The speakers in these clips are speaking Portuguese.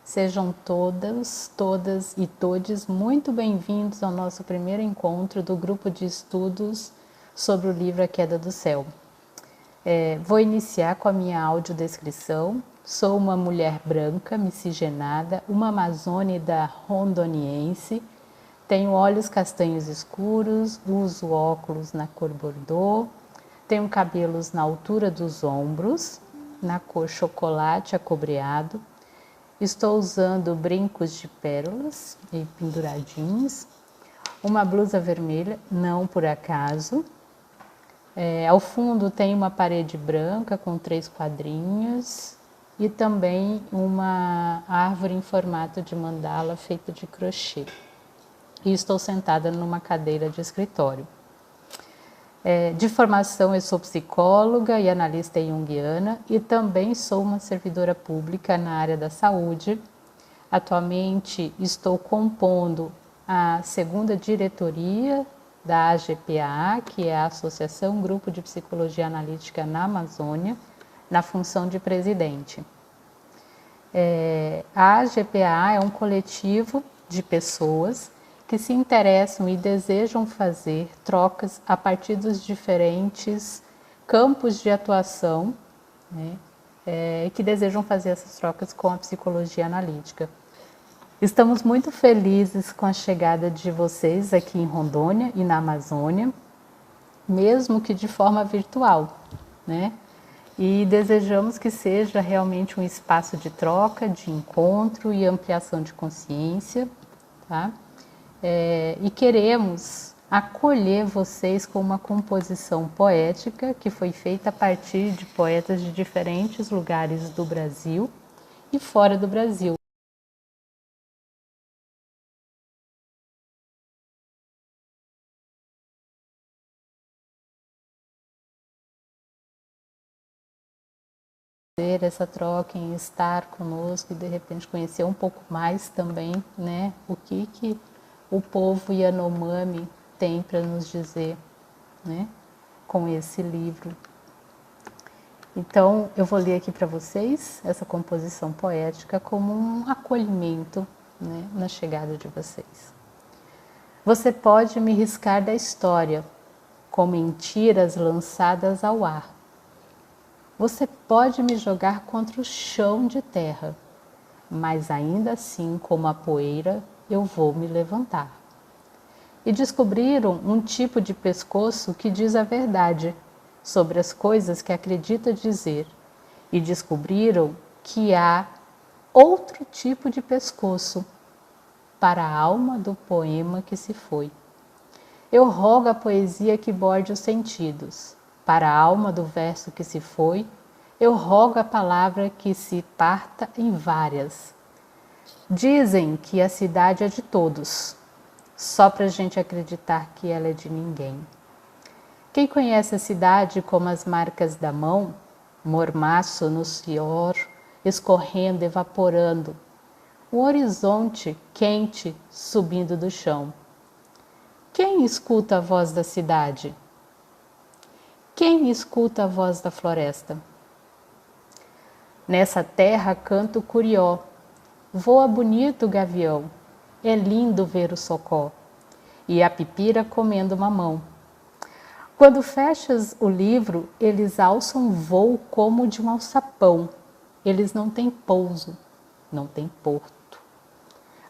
Sejam todas e todes muito bem-vindos ao nosso primeiro encontro do grupo de estudos sobre o livro A Queda do Céu. Vou iniciar com a minha audiodescrição. Sou uma mulher branca, miscigenada, uma amazônida rondoniense, tenho olhos castanhos escuros, uso óculos na cor bordô, tenho cabelos na altura dos ombros, na cor chocolate acobreado. Estou usando brincos de pérolas e penduradinhos, uma blusa vermelha, não por acaso. Ao fundo tem uma parede branca com 3 quadrinhos e também uma árvore em formato de mandala feita de crochê. E estou sentada numa cadeira de escritório. De formação eu sou psicóloga e analista junguiana e também sou uma servidora pública na área da saúde. Atualmente estou compondo a 2ª diretoria da AGPA, que é a Associação Grupo de Psicologia Analítica na Amazônia, na função de presidente. A AGPA é um coletivo de pessoas que se interessam e desejam fazer trocas a partir dos diferentes campos de atuação, né, que desejam fazer essas trocas com a psicologia analítica. Estamos muito felizes com a chegada de vocês aqui em Rondônia e na Amazônia, mesmo que de forma virtual, né? E desejamos que seja realmente um espaço de troca, de encontro e ampliação de consciência, tá? E queremos acolher vocês com uma composição poética que foi feita a partir de poetas de diferentes lugares do Brasil e fora do Brasil. Essa troca, em estar conosco e de repente conhecer um pouco mais também, né, o que o povo Yanomami tem para nos dizer, né, com esse livro. Então, eu vou ler aqui para vocês essa composição poética como um acolhimento, né, na chegada de vocês. Você pode me riscar da história, com mentiras lançadas ao ar. Você pode me jogar contra o chão de terra, mas ainda assim, como a poeira, eu vou me levantar. E descobriram um tipo de pescoço que diz a verdade sobre as coisas que acredita dizer. E descobriram que há outro tipo de pescoço para a alma do poema que se foi. Eu rogo a poesia que borde os sentidos. Para a alma do verso que se foi, eu rogo a palavra que se parta em várias. Dizem que a cidade é de todos, só para a gente acreditar que ela é de ninguém. Quem conhece a cidade como as marcas da mão, mormaço no suor, escorrendo, evaporando, um horizonte quente subindo do chão. Quem escuta a voz da cidade? Quem escuta a voz da floresta? Nessa terra canta o curió, voa bonito o gavião, é lindo ver o socó, e a pipira comendo mamão. Quando fechas o livro, eles alçam voo como de um alçapão, eles não têm pouso, não têm porto.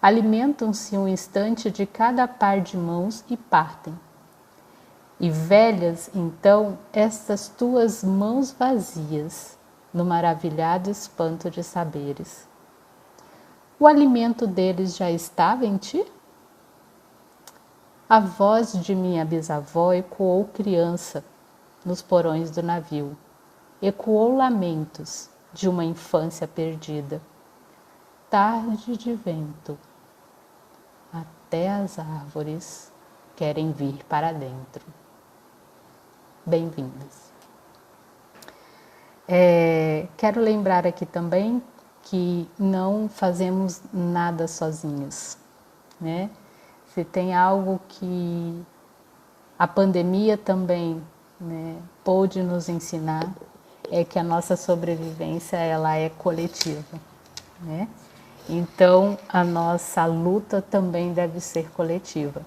Alimentam-se um instante de cada par de mãos e partem. E velhas, então, estas tuas mãos vazias, no maravilhado espanto de saberes. O alimento deles já estava em ti? A voz de minha bisavó ecoou criança nos porões do navio. Ecoou lamentos, de uma infância perdida. Tarde de vento, até as árvores querem vir para dentro. Bem-vindos. Quero lembrar aqui também que não fazemos nada sozinhos, né? Se tem algo que a pandemia também, né, pôde nos ensinar, é que a nossa sobrevivência ela é coletiva, né? Então a nossa luta também deve ser coletiva.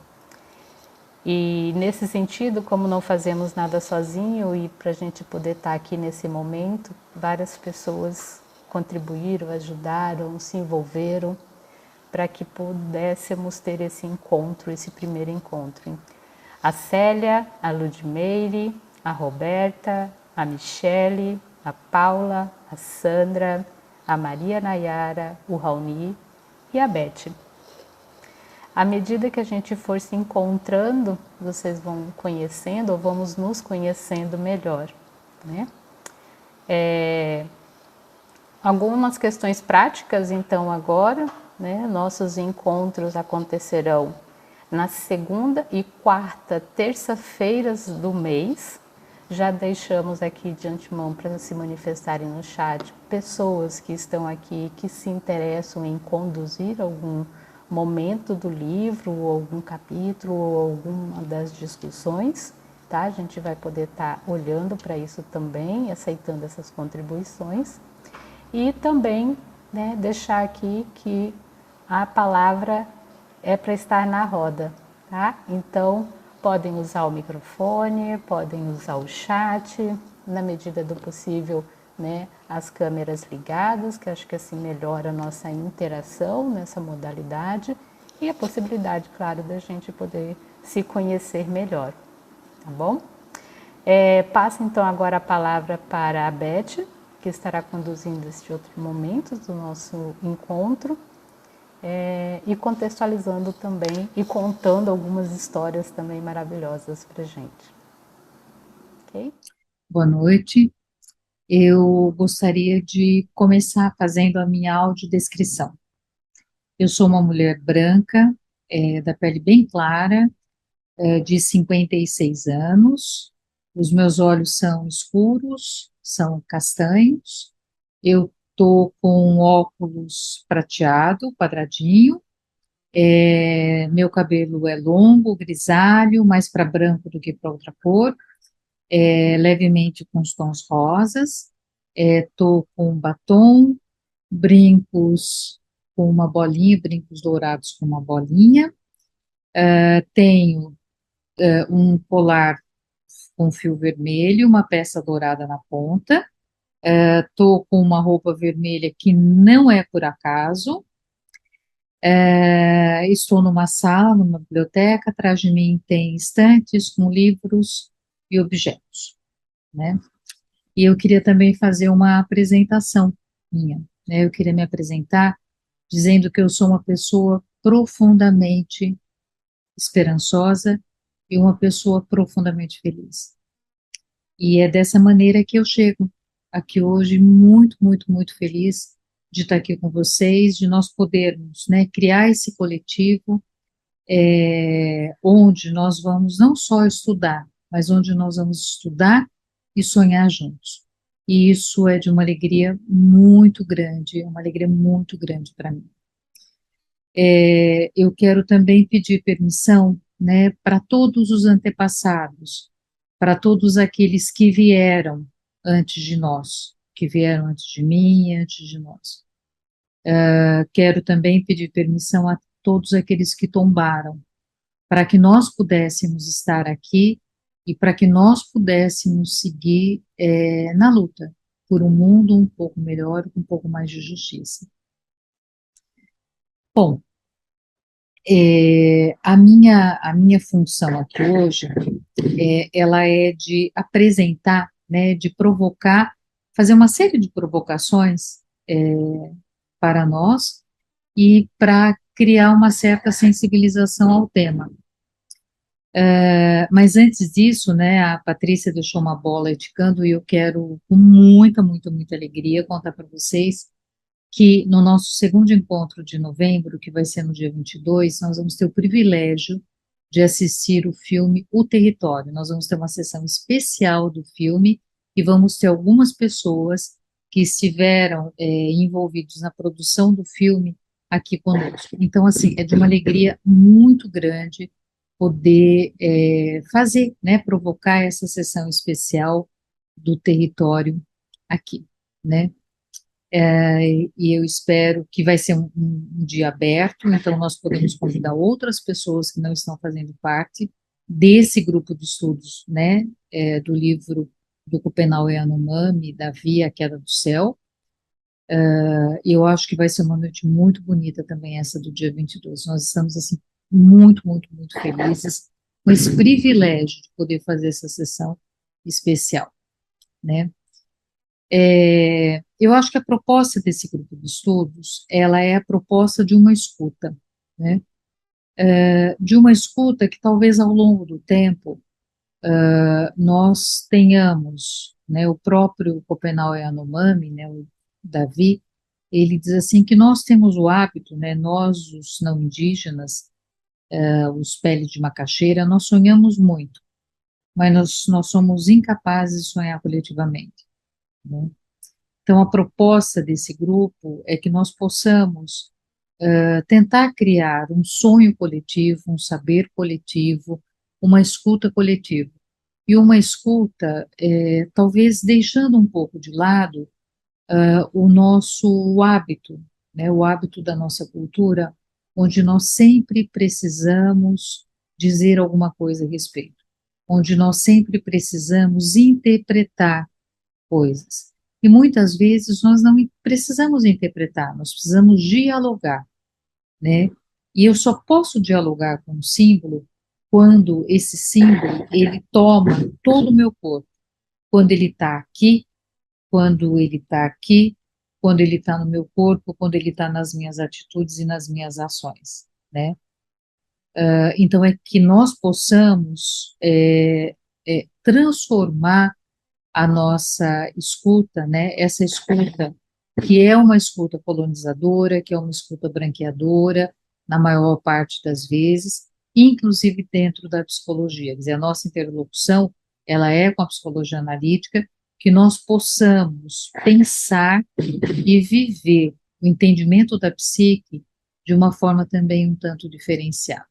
E nesse sentido, como não fazemos nada sozinho e para a gente poder estar aqui nesse momento, várias pessoas contribuíram, ajudaram, se envolveram para que pudéssemos ter esse encontro, esse primeiro encontro. A Célia, a Ludmeire, a Roberta, a Michele, a Paula, a Sandra, a Maria Nayara, o Raoni e a Beth. À medida que a gente for se encontrando, vocês vão conhecendo ou vamos nos conhecendo melhor, né? Algumas questões práticas, então, agora, né? Nossos encontros acontecerão na segunda e quarta terça-feiras do mês. Já deixamos aqui de antemão para se manifestarem no chat pessoas que estão aqui que se interessam em conduzir algum momento do livro, ou algum capítulo, ou alguma das discussões, tá? A gente vai poder estar olhando para isso também, aceitando essas contribuições. E também, né, deixar aqui que a palavra é para estar na roda, tá? Então, podem usar o microfone, podem usar o chat, na medida do possível, né, as câmeras ligadas, que acho que assim melhora a nossa interação nessa modalidade e a possibilidade, claro, da gente poder se conhecer melhor, tá bom? Passo então agora a palavra para a Beth, que estará conduzindo este outro momento do nosso encontro, e contextualizando também e contando algumas histórias também maravilhosas para a gente. Ok? Boa noite. Eu gostaria de começar fazendo a minha audiodescrição. Eu sou uma mulher branca, da pele bem clara, de 56 anos. Os meus olhos são escuros, são castanhos. Eu estou com óculos prateado, quadradinho. Meu cabelo é longo, grisalho, mais para branco do que para outra cor. Levemente com os tons rosas. Estou com batom, brincos com uma bolinha, brincos dourados com uma bolinha. Tenho um colar com fio vermelho, uma peça dourada na ponta. Estou com uma roupa vermelha que não é por acaso. Estou numa sala, numa biblioteca. Atrás de mim tem estantes com livros e objetos, né? E eu queria também fazer uma apresentação minha, né? Eu queria me apresentar dizendo que eu sou uma pessoa profundamente esperançosa e uma pessoa profundamente feliz. E é dessa maneira que eu chego aqui hoje, muito, muito, muito feliz de estar aqui com vocês, de nós podermos, né, criar esse coletivo, onde nós vamos não só estudar, mas onde nós vamos estudar e sonhar juntos. E isso é de uma alegria muito grande, uma alegria muito grande para mim. Eu quero também pedir permissão, né, para todos os antepassados, para todos aqueles que vieram antes de nós, que vieram antes de mim, antes de nós. Quero também pedir permissão a todos aqueles que tombaram, para que nós pudéssemos estar aqui e para que nós pudéssemos seguir na luta por um mundo um pouco melhor, com um pouco mais de justiça. Bom, a minha função aqui hoje, ela é de apresentar, né, de provocar, fazer uma série de provocações para nós e para criar uma certa sensibilização ao tema. Mas antes disso, né, a Patrícia deixou uma bola eticando e eu quero, com muita, muita, muita alegria, contar para vocês que no nosso segundo encontro de novembro, que vai ser no dia 22, nós vamos ter o privilégio de assistir o filme O Território. Nós vamos ter uma sessão especial do filme e vamos ter algumas pessoas que estiveram envolvidos na produção do filme aqui conosco. Então, assim, é de uma alegria muito grande poder fazer, né, provocar essa sessão especial do território aqui, né? E eu espero que vai ser um dia aberto, então nós podemos convidar outras pessoas que não estão fazendo parte desse grupo de estudos, né, do livro do Copenau Yanomami, da Via, a Queda do Céu, e eu acho que vai ser uma noite muito bonita também essa do dia 22. Nós estamos, assim, muito, muito, muito felizes com esse privilégio de poder fazer essa sessão especial, né? Eu acho que a proposta desse grupo de estudos, ela é a proposta de uma escuta, né? De uma escuta que talvez ao longo do tempo nós tenhamos, né? O próprio Copenau Yanomami, né? O Davi, ele diz assim que nós temos o hábito, né? Nós, os não indígenas, os pele de macaxeira, nós sonhamos muito, mas nós somos incapazes de sonhar coletivamente, né? Então, a proposta desse grupo é que nós possamos tentar criar um sonho coletivo, um saber coletivo, uma escuta coletiva. E uma escuta, talvez deixando um pouco de lado o nosso hábito, né, o hábito da nossa cultura, onde nós sempre precisamos dizer alguma coisa a respeito, onde nós sempre precisamos interpretar coisas. E muitas vezes nós não precisamos interpretar, nós precisamos dialogar, né? E eu só posso dialogar com um símbolo quando esse símbolo ele toma todo o meu corpo, quando ele está aqui, quando ele está aqui, quando ele está no meu corpo, quando ele está nas minhas atitudes e nas minhas ações, né? Então é que nós possamos transformar a nossa escuta, né? Essa escuta que é uma escuta colonizadora, que é uma escuta branqueadora, na maior parte das vezes, inclusive dentro da psicologia. Quer dizer, a nossa interlocução, ela é com a psicologia analítica, que nós possamos pensar e viver o entendimento da psique de uma forma também um tanto diferenciada,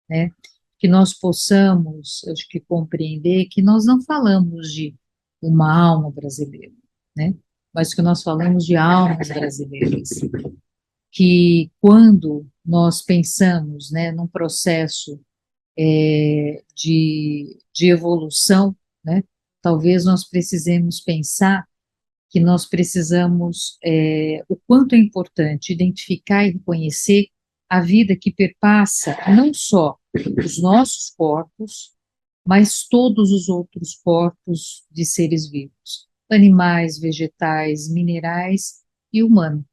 né? Que nós possamos, acho que, compreender que nós não falamos de uma alma brasileira, né? Mas que nós falamos de almas brasileiras, que quando nós pensamos, né, num processo de evolução, né, talvez nós precisemos pensar que nós precisamos, o quanto é importante identificar e reconhecer a vida que perpassa não só os nossos corpos, mas todos os outros corpos de seres vivos, animais, vegetais, minerais e humano.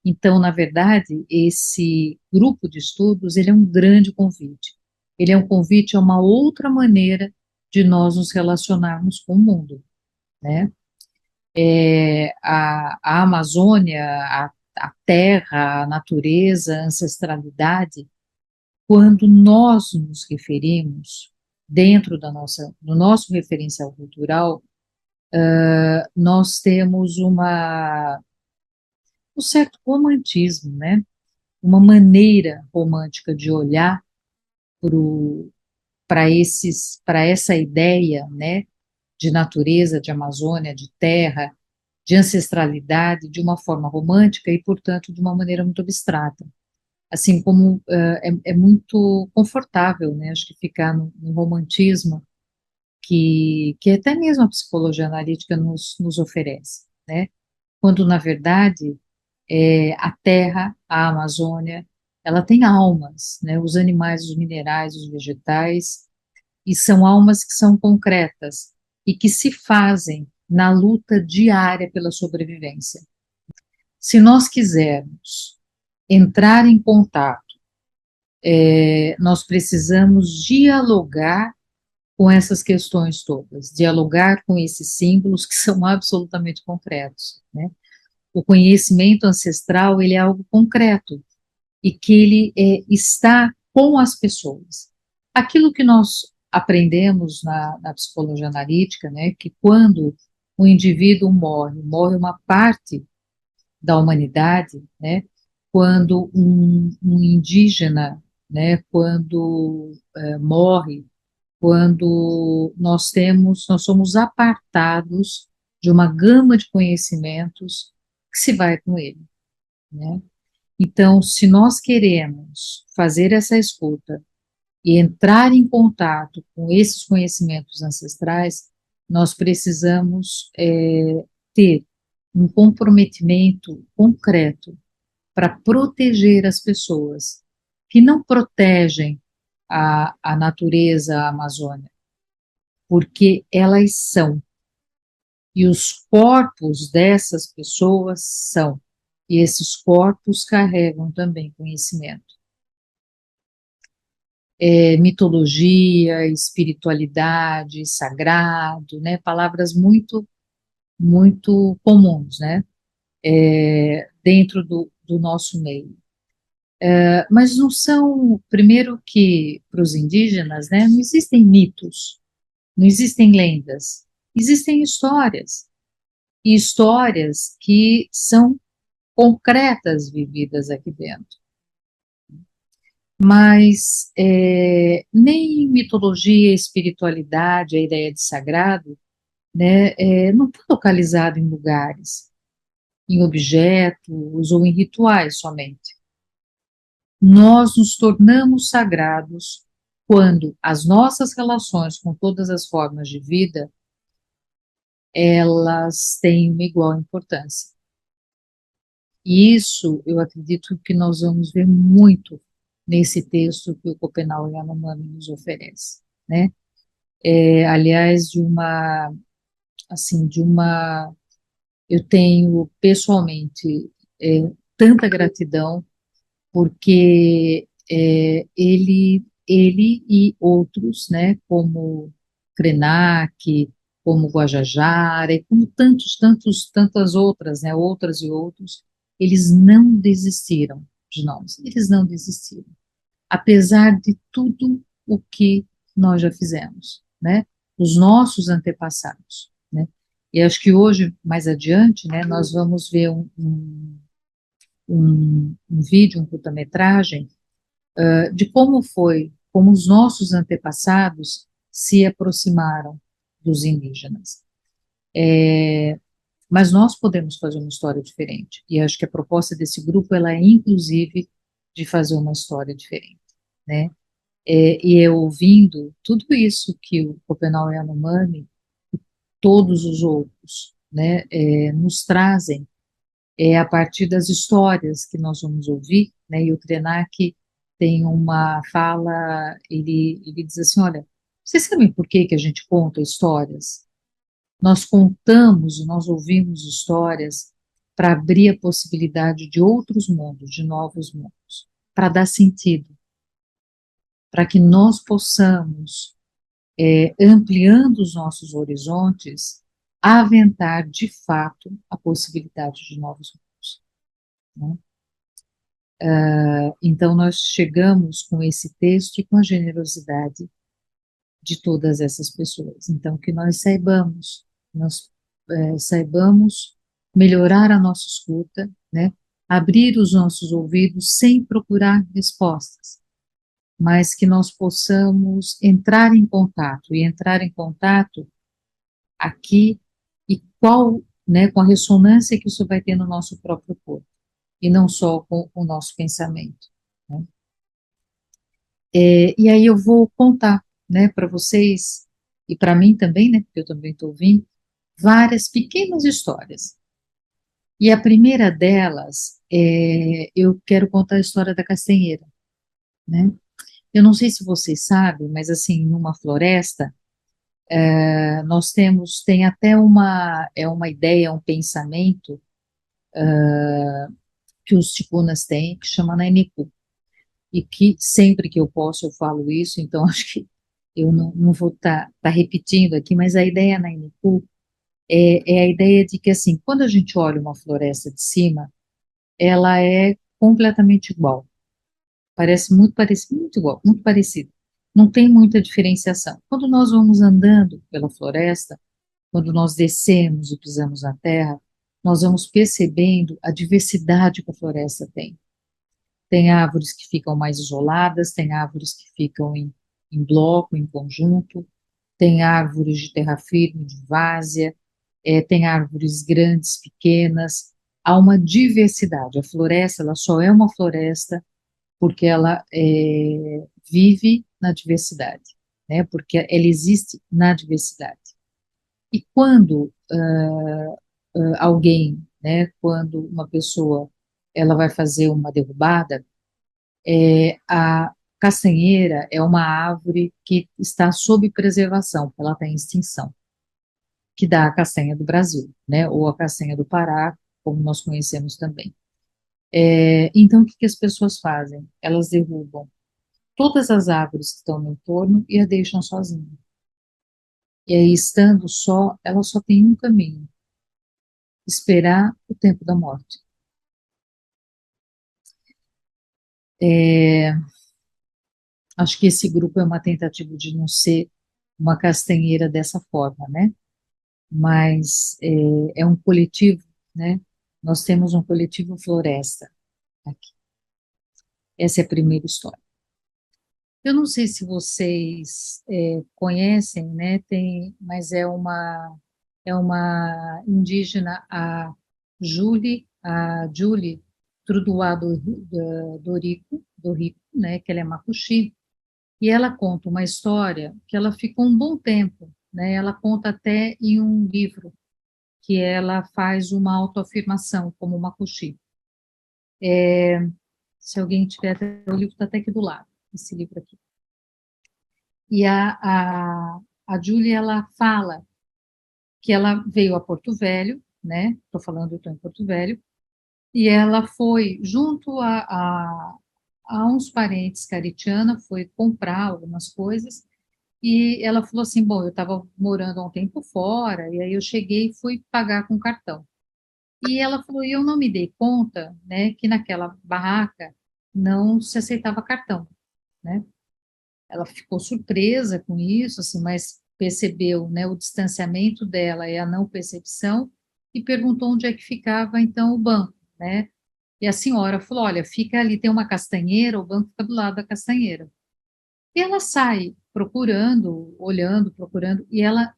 Então, na verdade, esse grupo de estudos, ele é um grande convite. Ele é um convite a uma outra maneira de nós nos relacionarmos com o mundo, né? A Amazônia, a terra, a natureza, a ancestralidade, quando nós nos referimos dentro do nosso referencial cultural, nós temos um certo romantismo, né? Uma maneira romântica de olhar para essa ideia, né? De natureza, de Amazônia, de terra, de ancestralidade, de uma forma romântica e, portanto, de uma maneira muito abstrata. Assim como é muito confortável, né? Acho que ficar no romantismo que até mesmo a psicologia analítica nos oferece, né? Quando, na verdade, a terra, a Amazônia, ela tem almas, né? Os animais, os minerais, os vegetais, e são almas que são concretas e que se fazem na luta diária pela sobrevivência. Se nós quisermos entrar em contato Nós precisamos dialogar com essas questões todas, dialogar com esses símbolos que são absolutamente concretos, né? O conhecimento ancestral, ele é algo concreto e que ele está com as pessoas. Aquilo que nós aprendemos na psicologia analítica, né, que quando o indivíduo morre, morre uma parte da humanidade, né, quando um indígena, né, quando morre, quando nós somos apartados de uma gama de conhecimentos que se vai com ele, né? Então, se nós queremos fazer essa escuta e entrar em contato com esses conhecimentos ancestrais, nós precisamos ter um comprometimento concreto para proteger as pessoas que não protegem a natureza, a Amazônia, porque elas são, e os corpos dessas pessoas são, e esses corpos carregam também conhecimento. Mitologia, espiritualidade, sagrado, né? Palavras muito, muito comuns, né? Dentro do nosso meio. Mas não são, primeiro que para os indígenas, né? Não existem mitos, não existem lendas, existem histórias, e histórias que são concretas vividas aqui dentro. Mas nem mitologia, espiritualidade, a ideia de sagrado, né, não está localizado em lugares, em objetos ou em rituais somente. Nós nos tornamos sagrados quando as nossas relações com todas as formas de vida, elas têm uma igual importância. E isso, eu acredito que nós vamos ver muito nesse texto que o Schopenhauer Yanomami nos oferece, né? Aliás, eu tenho pessoalmente tanta gratidão porque ele e outros, né, como Krenak, como Guajajara, e como tantas outras, né, outras e outros, eles não desistiram de nós, eles não desistiram, apesar de tudo o que nós já fizemos, né, os nossos antepassados, né, e acho que hoje, mais adiante, né, nós vamos ver um vídeo, um curta-metragem, de como os nossos antepassados se aproximaram dos indígenas. Mas nós podemos fazer uma história diferente, e acho que a proposta desse grupo, ela é inclusive de fazer uma história diferente, né? E eu ouvindo tudo isso que o Schopenhauer Yanomami e todos os outros, né, nos trazem, a partir das histórias que nós vamos ouvir, né, e o Krenak tem uma fala, ele diz assim, olha, vocês sabem por que que a gente conta histórias? Nós contamos e nós ouvimos histórias para abrir a possibilidade de outros mundos, de novos mundos, para dar sentido, para que nós possamos, ampliando os nossos horizontes, aventar de fato a possibilidade de novos mundos, né? Então, nós chegamos com esse texto e com a generosidade de todas essas pessoas. Então, que nós saibamos melhorar a nossa escuta, né? Abrir os nossos ouvidos sem procurar respostas, mas que nós possamos entrar em contato, e entrar em contato aqui e né, com a ressonância que isso vai ter no nosso próprio corpo, e não só com o nosso pensamento, né? E aí eu vou contar, né, para vocês, e para mim também, né, porque eu também estou ouvindo, várias pequenas histórias. E a primeira delas, eu quero contar a história da castanheira, né? Eu não sei se vocês sabem, mas assim, numa floresta, nós tem até uma ideia, um pensamento que os ticunas têm, que chama Nainicu. e que sempre que eu posso eu falo isso, então acho que eu não vou estar repetindo aqui, mas a ideia na Inicu é a ideia de que, assim, quando a gente olha uma floresta de cima, ela é completamente igual. Parece muito parecido, muito igual, muito parecido. Não tem muita diferenciação. Quando nós vamos andando pela floresta, quando nós descemos e pisamos na terra, nós vamos percebendo a diversidade que a floresta tem. Tem árvores que ficam mais isoladas, tem árvores que ficam em bloco, em conjunto, tem árvores de terra firme, de várzea, tem árvores grandes, pequenas, há uma diversidade. A floresta, ela só é uma floresta porque ela vive na diversidade, né? Porque ela existe na diversidade. E quando alguém, né, quando uma pessoa, ela vai fazer uma derrubada, a castanheira é uma árvore que está sob preservação, ela está em extinção, que dá a castanha do Brasil, né, ou a castanha do Pará, como nós conhecemos também. Então, o que que as pessoas fazem? Elas derrubam todas as árvores que estão no entorno e a deixam sozinha. E aí, estando só, ela só tem um caminho: esperar o tempo da morte. É, acho que esse grupo é uma tentativa de não ser uma castanheira dessa forma, né? Mas é um coletivo, né? Nós temos um coletivo floresta aqui. Essa é a primeira história. Eu não sei se vocês conhecem, né? Mas é uma indígena, a Julie Trudoá do Rico, né? Que ela é macuxi. E ela conta uma história que ela ficou um bom tempo, né? Ela conta até em um livro que ela faz uma autoafirmação como uma coxi. Se alguém tiver, o livro está até aqui do lado, esse livro aqui. E a Julie, ela fala que ela veio a Porto Velho, né? Estou falando, eu estou em Porto Velho, e ela foi junto a uns parentes caritiana, foi comprar algumas coisas. E ela falou assim: bom, eu estava morando há um tempo fora, e aí eu cheguei e fui pagar com cartão. E ela falou: e eu não me dei conta, né, que naquela barraca não se aceitava cartão, né? Ela ficou surpresa com isso, assim, mas percebeu, né, o distanciamento dela e a não percepção e perguntou onde é que ficava então o banco, né? E a senhora falou: olha, fica ali, tem uma castanheira, o banco fica do lado da castanheira. E ela sai procurando, olhando, procurando, e ela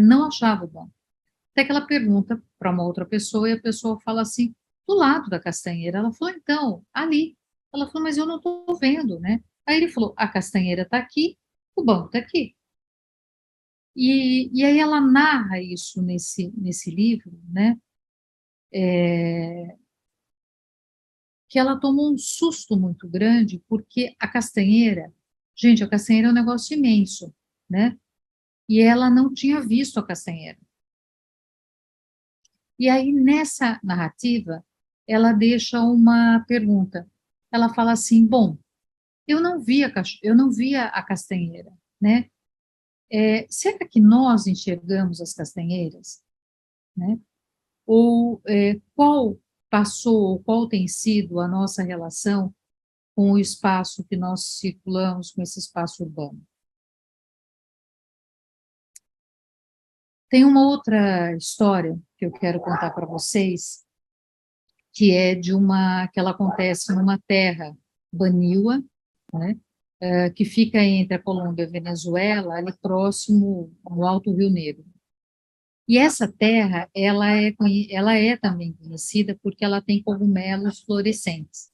não achava o banco. Até que ela pergunta para uma outra pessoa, e a pessoa fala assim: do lado da castanheira. Ela falou: então, ali. Ela falou: mas eu não estou vendo, né? Aí ele falou: a castanheira está aqui, o banco está aqui. E aí ela narra isso nesse livro, né? Que ela tomou um susto muito grande, porque a castanheira, gente, a castanheira é um negócio imenso, né? E ela não tinha visto a castanheira. E aí, nessa narrativa, ela deixa uma pergunta. Ela fala assim: bom, eu não via a castanheira, né? Será que nós enxergamos as castanheiras, né? Ou qual tem sido a nossa relação com o espaço que nós circulamos, com esse espaço urbano? Tem uma outra história que eu quero contar para vocês, que é que ela acontece numa terra baniwa, né, que fica entre a Colômbia e a Venezuela, ali próximo no Alto Rio Negro. E essa terra, ela é também conhecida porque ela tem cogumelos florescentes.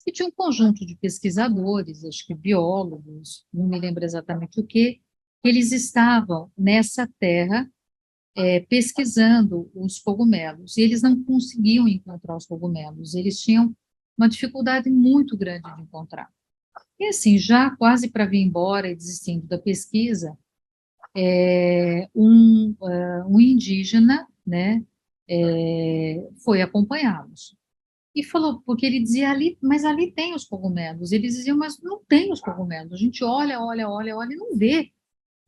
E tinha um conjunto de pesquisadores, acho que biólogos, não me lembro exatamente o que eles estavam nessa terra pesquisando os cogumelos, e eles não conseguiam encontrar os cogumelos, eles tinham uma dificuldade muito grande de encontrar. E assim, já quase para vir embora e desistindo da pesquisa, um indígena, né, foi acompanhá-los. E falou, porque ele dizia ali, mas ali tem os cogumelos. Eles diziam, mas não tem os cogumelos. A gente olha, olha, olha, olha e não vê,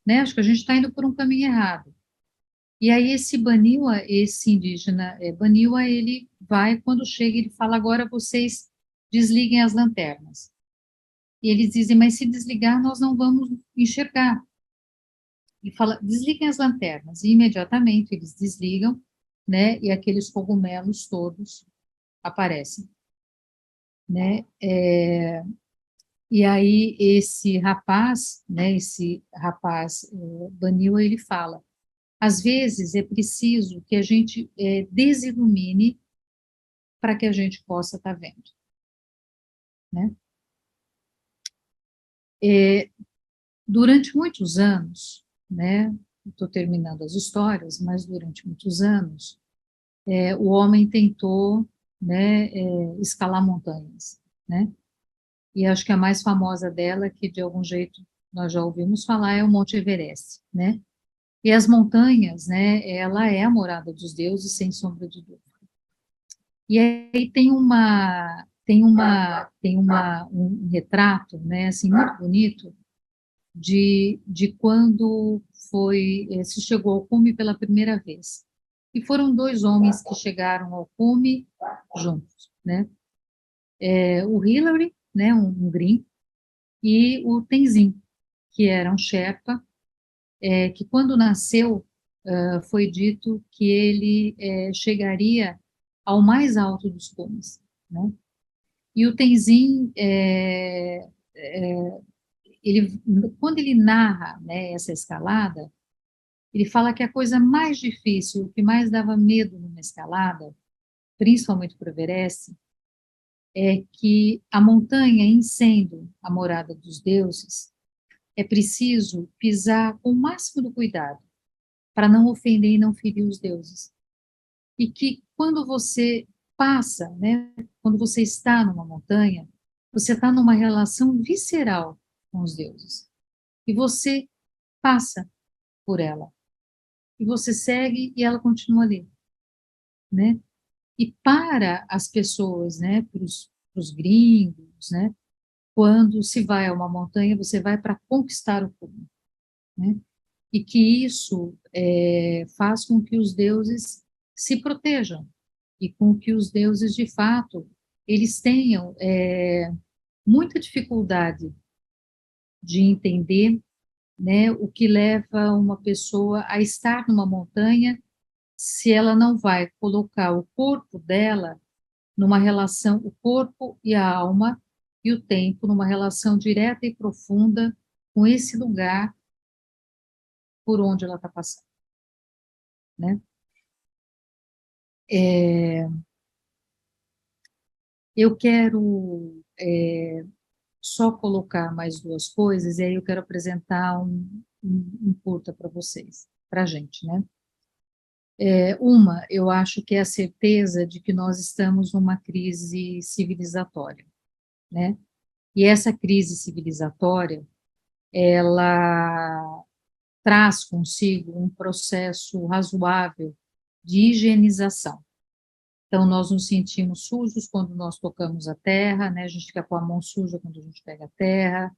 né? Acho que a gente está indo por um caminho errado. E aí esse Baniwa, esse indígena Baniwa, ele vai, quando chega, ele fala, agora vocês desliguem as lanternas. E eles dizem, mas se desligar, nós não vamos enxergar. E fala, desliguem as lanternas. E imediatamente eles desligam, né? E aqueles cogumelos todos aparecem, né? E aí esse rapaz Baniwa, ele fala, às vezes é preciso que a gente desilumine para que a gente possa estar vendo, né? Durante muitos anos, né? Estou terminando as histórias, mas durante muitos anos, o homem tentou, né, escalar montanhas, né? E acho que a mais famosa dela, que de algum jeito nós já ouvimos falar, é o Monte Everest, né? E as montanhas, né, ela é a morada dos deuses, sem sombra de dúvida. E aí um retrato, né, assim, muito bonito, de quando se chegou ao cume pela primeira vez. E foram dois homens que chegaram ao cume juntos, né? O Hillary, né, um gringo, e o Tenzin, que era um Sherpa, que quando nasceu, foi dito que ele chegaria ao mais alto dos cumes, né? E o Tenzin, quando ele narra, né, essa escalada, ele fala que a coisa mais difícil, o que mais dava medo numa escalada, principalmente para o Everest, é que a montanha, em sendo a morada dos deuses, é preciso pisar com o máximo do cuidado para não ofender e não ferir os deuses. E que quando você passa, né, quando você está numa montanha, você está numa relação visceral com os deuses. E você passa por ela. E você segue e ela continua ali, né? E para as pessoas, né, para os gringos, né, quando se vai a uma montanha, você vai para conquistar o cume, né? E que isso faz com que os deuses se protejam e com que os deuses, de fato, eles tenham muita dificuldade de entender, né, o que leva uma pessoa a estar numa montanha se ela não vai colocar o corpo dela numa relação, o corpo e a alma e o tempo numa relação direta e profunda com esse lugar por onde ela está passando, né? Eu quero só colocar mais duas coisas e aí eu quero apresentar um curta para vocês, para a gente, né? Uma, eu acho que é a certeza de que nós estamos numa crise civilizatória, né? E essa crise civilizatória, ela traz consigo um processo razoável de higienização. Então, nós nos sentimos sujos quando nós tocamos a terra, né? A gente fica com a mão suja quando a gente pega a terra.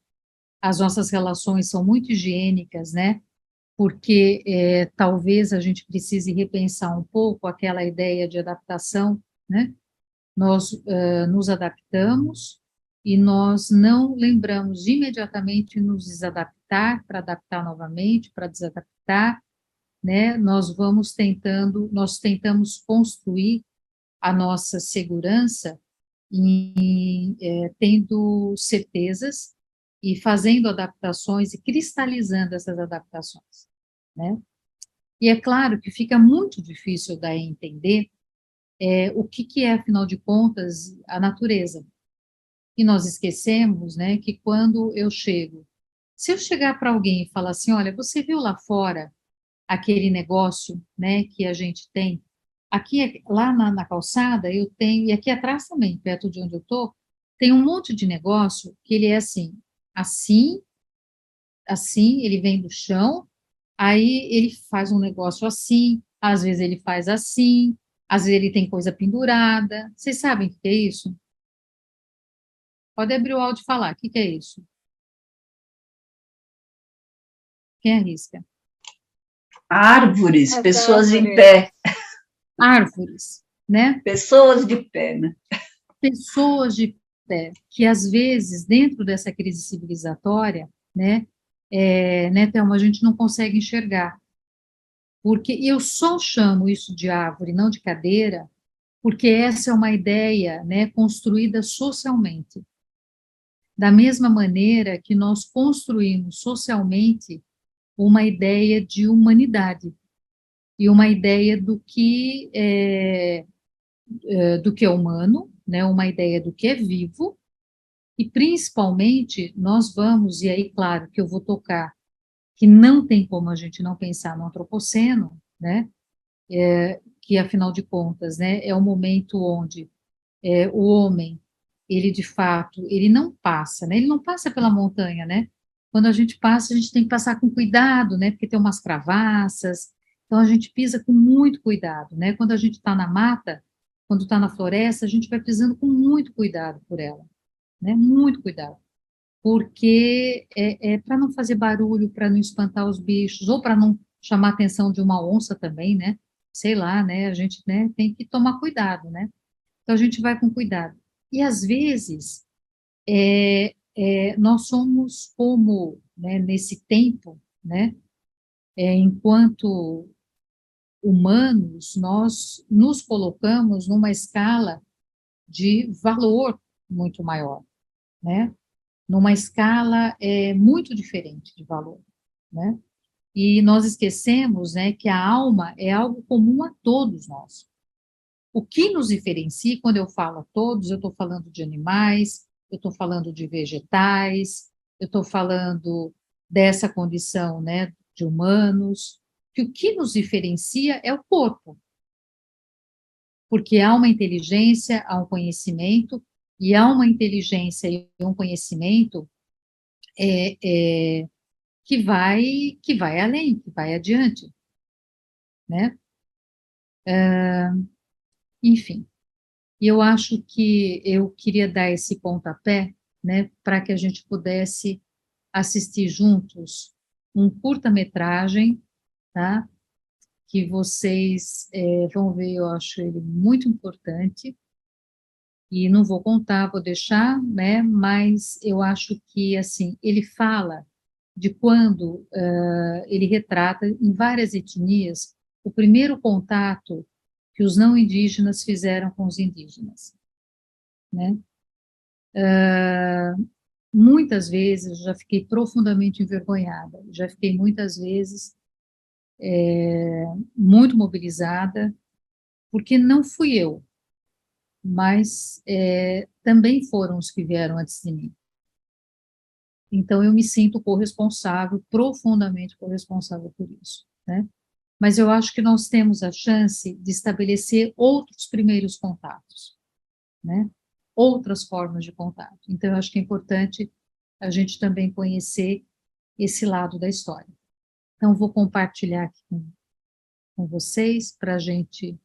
As nossas relações são muito higiênicas, né? Porque talvez a gente precise repensar um pouco aquela ideia de adaptação, né? Nós nos adaptamos e nós não lembramos de imediatamente nos desadaptar para adaptar novamente, para desadaptar, né? Nós tentamos construir a nossa segurança tendo certezas e fazendo adaptações e cristalizando essas adaptações, né? E é claro que fica muito difícil daí entender o que é, afinal de contas, a natureza. E nós esquecemos, né, que quando eu chego, se eu chegar para alguém e falar assim, olha, você viu lá fora aquele negócio, né, que a gente tem aqui, lá na calçada, eu tenho, e aqui atrás também, perto de onde eu estou, tem um monte de negócio que ele é assim, assim, ele vem do chão, aí ele faz um negócio assim, às vezes ele faz assim, Às vezes ele tem coisa pendurada. Vocês sabem o que é isso? Pode abrir o áudio e falar. O que é isso? Quem arrisca? Árvores, As pessoas em árvores. pé. Árvores, né? Pessoas de pé, né? Pessoas de pé, que às vezes, dentro dessa crise civilizatória, né, Thelma, a gente não consegue enxergar. Porque eu só chamo isso de árvore, não de cadeira, porque essa é uma ideia, né, construída socialmente. Da mesma maneira que nós construímos socialmente uma ideia de humanidade e uma ideia do que é humano, né, uma ideia do que é vivo, e principalmente nós vamos, e aí, claro, que eu vou tocar, que não tem como a gente não pensar no antropoceno, né, que afinal de contas, né, é o momento onde o homem, ele de fato, ele não passa, né, ele não passa pela montanha, né, quando a gente passa, a gente tem que passar com cuidado, né, porque tem umas cravaças, então a gente pisa com muito cuidado, né, quando a gente está na mata, quando está na floresta, a gente vai pisando com muito cuidado por ela, né, muito cuidado, porque é para não fazer barulho, para não espantar os bichos, ou para não chamar a atenção de uma onça também, né, sei lá, né, a gente, né, tem que tomar cuidado, né, então a gente vai com cuidado. E às vezes nós somos como, né, nesse tempo, né, enquanto humanos, nós nos colocamos numa escala de valor muito maior, né, numa escala muito diferente de valor, né, e nós esquecemos, né, que a alma é algo comum a todos nós. O que nos diferencia, quando eu falo a todos, eu estou falando de animais, eu estou falando de vegetais, eu estou falando dessa condição, né, de humanos, que o que nos diferencia é o corpo, porque há uma inteligência, há um conhecimento, e há uma inteligência e um conhecimento é, é, que vai além, que vai adiante, né? Enfim. E eu acho que eu queria dar esse pontapé, né, para que a gente pudesse assistir juntos um curta-metragem, tá? Que vocês vão ver, eu acho ele muito importante, e não vou contar, vou deixar, né, mas eu acho que, assim, ele fala de quando ele retrata em várias etnias o primeiro contato que os não indígenas fizeram com os indígenas, né? Muitas vezes eu já fiquei profundamente envergonhada, já fiquei muitas vezes muito mobilizada, porque não fui eu, mas também foram os que vieram antes de mim. Então eu me sinto corresponsável, profundamente corresponsável por isso, né? Mas eu acho que nós temos a chance de estabelecer outros primeiros contatos, né? Outras formas de contato. Então eu acho que é importante a gente também conhecer esse lado da história. Então, vou compartilhar aqui com vocês para a gente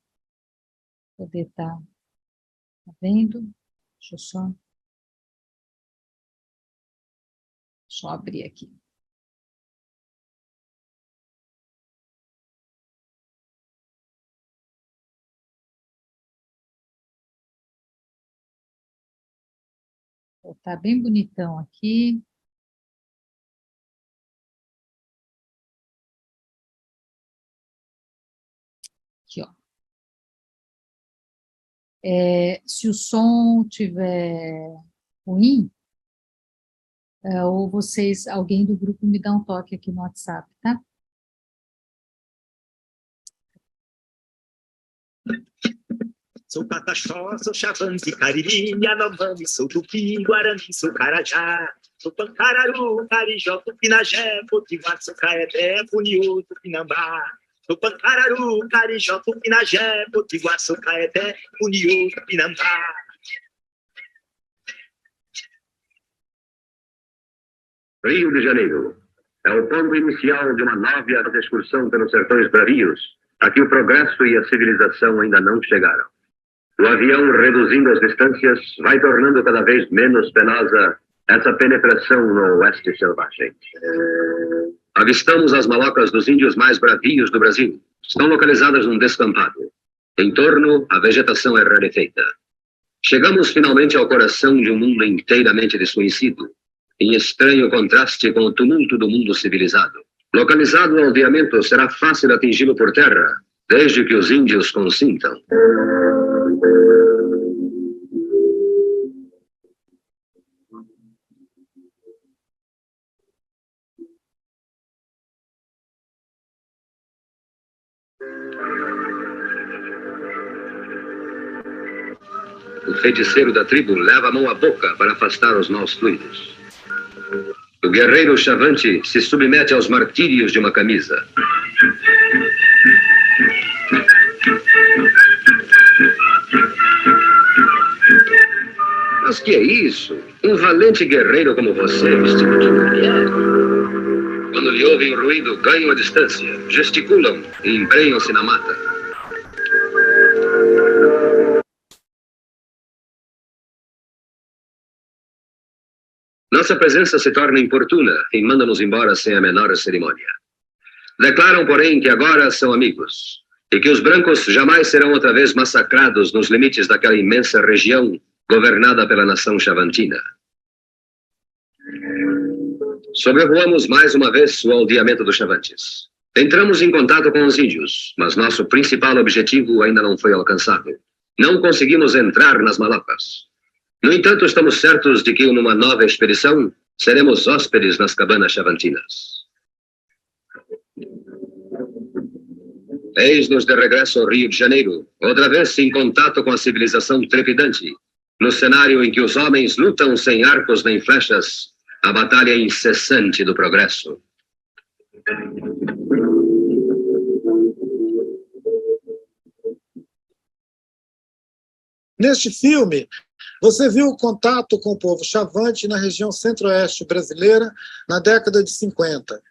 poder estar vendo. Deixa eu abrir aqui. Está bem bonitão aqui. Aqui, ó. Se o som tiver ruim, ou vocês, alguém do grupo me dá um toque aqui no WhatsApp, tá? Sou Pataxó, sou Xavante, Cariri, Yanomami, sou Tupi, Guarani, sou Carajá, sou Pancararu, Carijó, Tupinagé, Potiguar, sou Caeté, Puniú, Tupinambá. Sou Pancararu, Carijó, Tupinagé, Potiguar, sou Caeté, Puniú, Tupinambá. Rio de Janeiro é o ponto inicial de uma nova excursão pelos sertões bravios, Aqui o progresso e a civilização ainda não chegaram. O avião, reduzindo as distâncias, vai tornando cada vez menos penosa essa penetração no oeste selvagem. Avistamos as malocas dos índios mais bravios do Brasil. Estão localizadas num descampado. Em torno, a vegetação é rarefeita. Chegamos finalmente ao coração de um mundo inteiramente desconhecido, em estranho contraste com o tumulto do mundo civilizado. Localizado o aldeamento, será fácil atingi-lo por terra, desde que os índios consintam. O feiticeiro da tribo leva a mão à boca para afastar os maus fluidos. O guerreiro Chavante se submete aos martírios de uma camisa. Mas que é isso? Um valente guerreiro como você, vestido de mulher? Quando lhe ouvem o ruído, ganham a distância, gesticulam e embrenham-se na mata. Nossa presença se torna importuna e manda-nos embora sem a menor cerimônia. Declaram, porém, que agora são amigos e que os brancos jamais serão outra vez massacrados nos limites daquela imensa região governada pela nação chavantina. Sobrevoamos mais uma vez o aldeamento dos Chavantes. Entramos em contato com os índios, mas nosso principal objetivo ainda não foi alcançado. Não conseguimos entrar nas malocas. No entanto, estamos certos de que numa nova expedição seremos hóspedes nas cabanas chavantinas. Eis-nos de regresso ao Rio de Janeiro, outra vez em contato com a civilização trepidante, no cenário em que os homens lutam sem arcos nem flechas, a batalha incessante do progresso. Neste filme, você viu o contato com o povo Chavante na região centro-oeste brasileira na década de 50.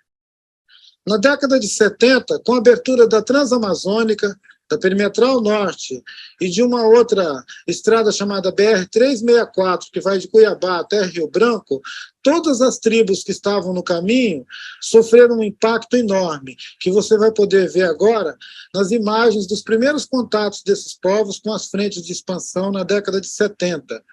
Na década de 70, com a abertura da Transamazônica, da Perimetral Norte e de uma outra estrada chamada BR-364, que vai de Cuiabá até Rio Branco, todas as tribos que estavam no caminho sofreram um impacto enorme, que você vai poder ver agora nas imagens dos primeiros contatos desses povos com as frentes de expansão na década de 70.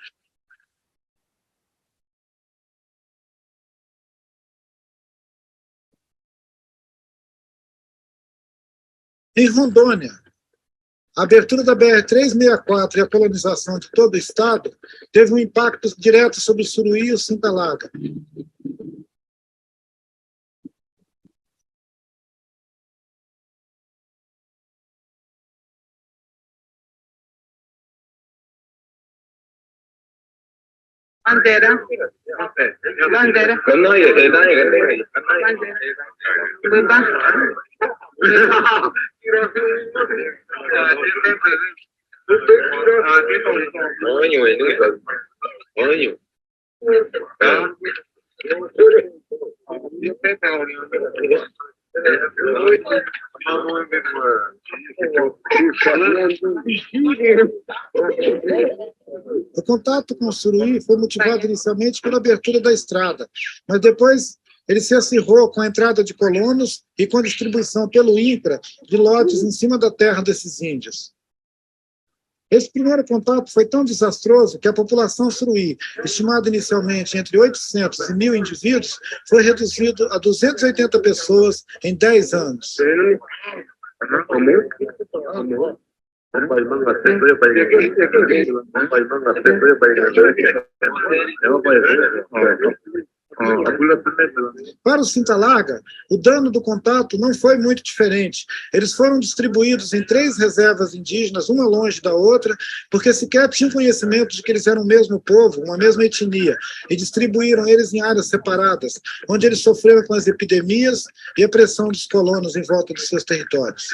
Em Rondônia, a abertura da BR-364 e a colonização de todo o estado teve um impacto direto sobre o Suruí e o Sintalaga. Bandeira. Bandeira. O contato com o Suruí foi motivado inicialmente pela abertura da estrada, mas depois ele se acirrou com a entrada de colonos e com a distribuição pelo INCRA de lotes em cima da terra desses índios. Esse primeiro contato foi tão desastroso que a população suruí, estimada inicialmente entre 800 e 1.000 indivíduos, foi reduzida a 280 pessoas em 10 anos. Para os Sintalaga, o dano do contato não foi muito diferente. Eles foram distribuídos em 3 reservas indígenas, uma longe da outra, porque sequer tinham conhecimento de que eles eram o mesmo povo, uma mesma etnia, e distribuíram eles em áreas separadas, onde eles sofreram com as epidemias e a pressão dos colonos em volta dos seus territórios.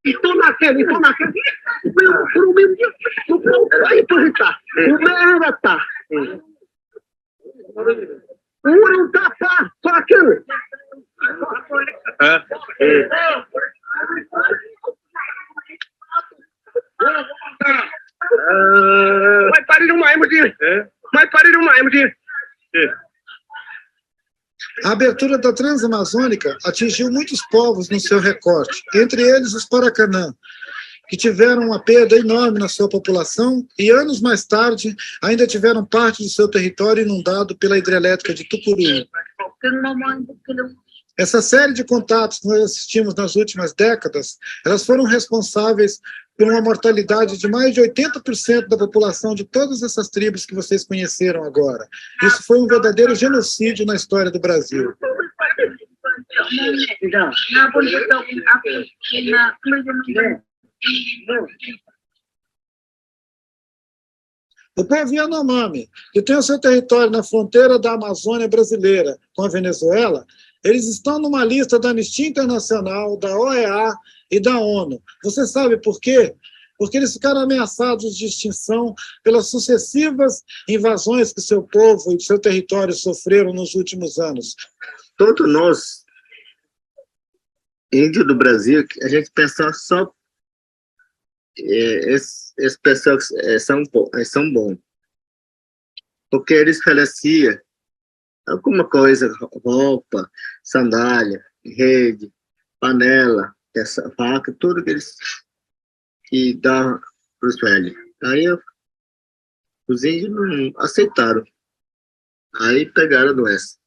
Estou naquele. Por mesmo dia. Aí, porra, o merda tá. Não tá, só aquele. Vai parir uma emoji. Vai parir uma emoji. A abertura da Transamazônica atingiu muitos povos no seu recorte, entre eles os Paracanã, que tiveram uma perda enorme na sua população e, anos mais tarde, ainda tiveram parte de seu território inundado pela hidrelétrica de Tucuruí. Essa série de contatos que nós assistimos nas últimas décadas, elas foram responsáveis por uma mortalidade de mais de 80% da população de todas essas tribos que vocês conheceram agora. Isso foi um verdadeiro genocídio na história do Brasil. O povo Yanomami, que tem o seu território na fronteira da Amazônia brasileira com a Venezuela, eles estão numa lista da Anistia Internacional, da OEA e da ONU. Você sabe por quê? Porque eles ficaram ameaçados de extinção pelas sucessivas invasões que seu povo e seu território sofreram nos últimos anos. Todos nós, índios do Brasil, a gente pensa só esses pessoas são bons. Porque eles faleciam alguma coisa, roupa, sandália, rede, panela, essa faca, tudo que eles que dão para os velhos. Aí os índios não aceitaram. Aí pegaram a doença.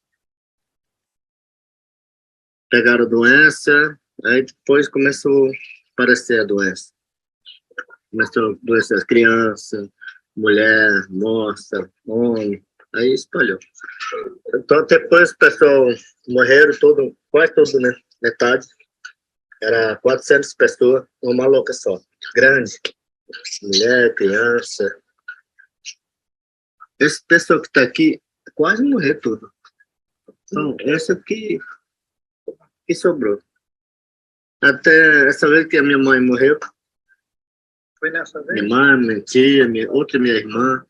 Aí depois começou a aparecer a doença. Começou a doença das crianças, mulher, moça, homem, aí espalhou. Então depois o pessoal morreram quase todo, né? Metade. Era 400 pessoas, uma louca só. Grande. Mulher, criança. Esse pessoal que está aqui quase morreu tudo. Então, esse aqui que sobrou. Até essa vez que a minha mãe morreu. Foi nessa vez? Minha mãe, minha tia, minha irmã,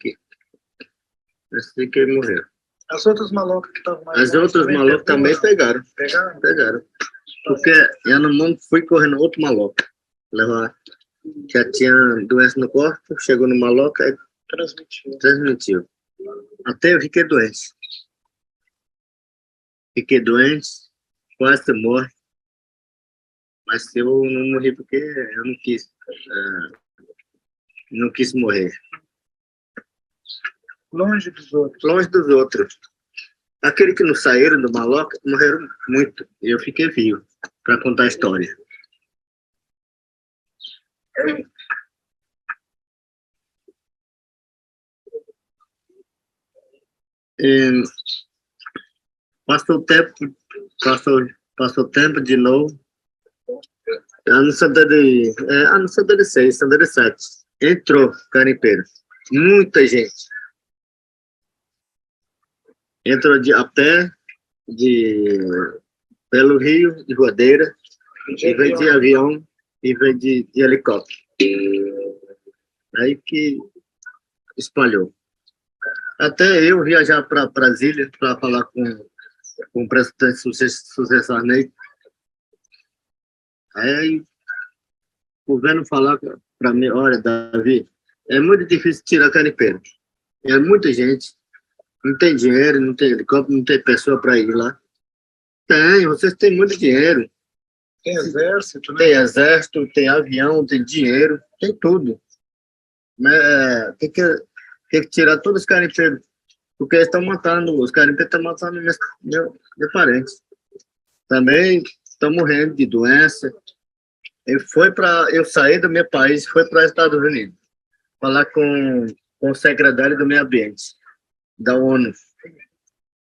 esse que morreu. As outras malocas que estavam mais... As outras malocas também pegaram. Pegaram. Porque eu no mundo fui correndo outro maloca. Já tinha doença no corpo, chegou no maloca e transmitiu. Até eu fiquei doente. Quase morri. Mas eu não morri porque eu não quis morrer. Longe dos outros. Longe dos outros. Aqueles que não saíram do maloca morreram muito. E eu fiquei vivo para contar a história. E passou o tempo de novo. Ano 76, 77. Entrou garimpeiro. Muita gente. Entrou a pé, pelo rio, de voadeira, e veio de avião, e veio de helicóptero. Aí que espalhou. Até eu viajar para Brasília para falar com o presidente sucessor Ney. Aí o governo falar para mim, olha, Davi, é muito difícil tirar garimpeiro. É muita gente. Não tem dinheiro, não tem helicóptero, não tem pessoa para ir lá. Tem, vocês têm muito dinheiro. Tem exército, né? Tem exército, tem avião, tem dinheiro, tem tudo. Mas tem que tirar todos os garimpeiros. Porque eles estão matando, os garimpeiros estão matando meus parentes. Também estão morrendo de doença. Eu saí do meu país e fui para os Estados Unidos. Falar com o secretário do meio ambiente da ONU.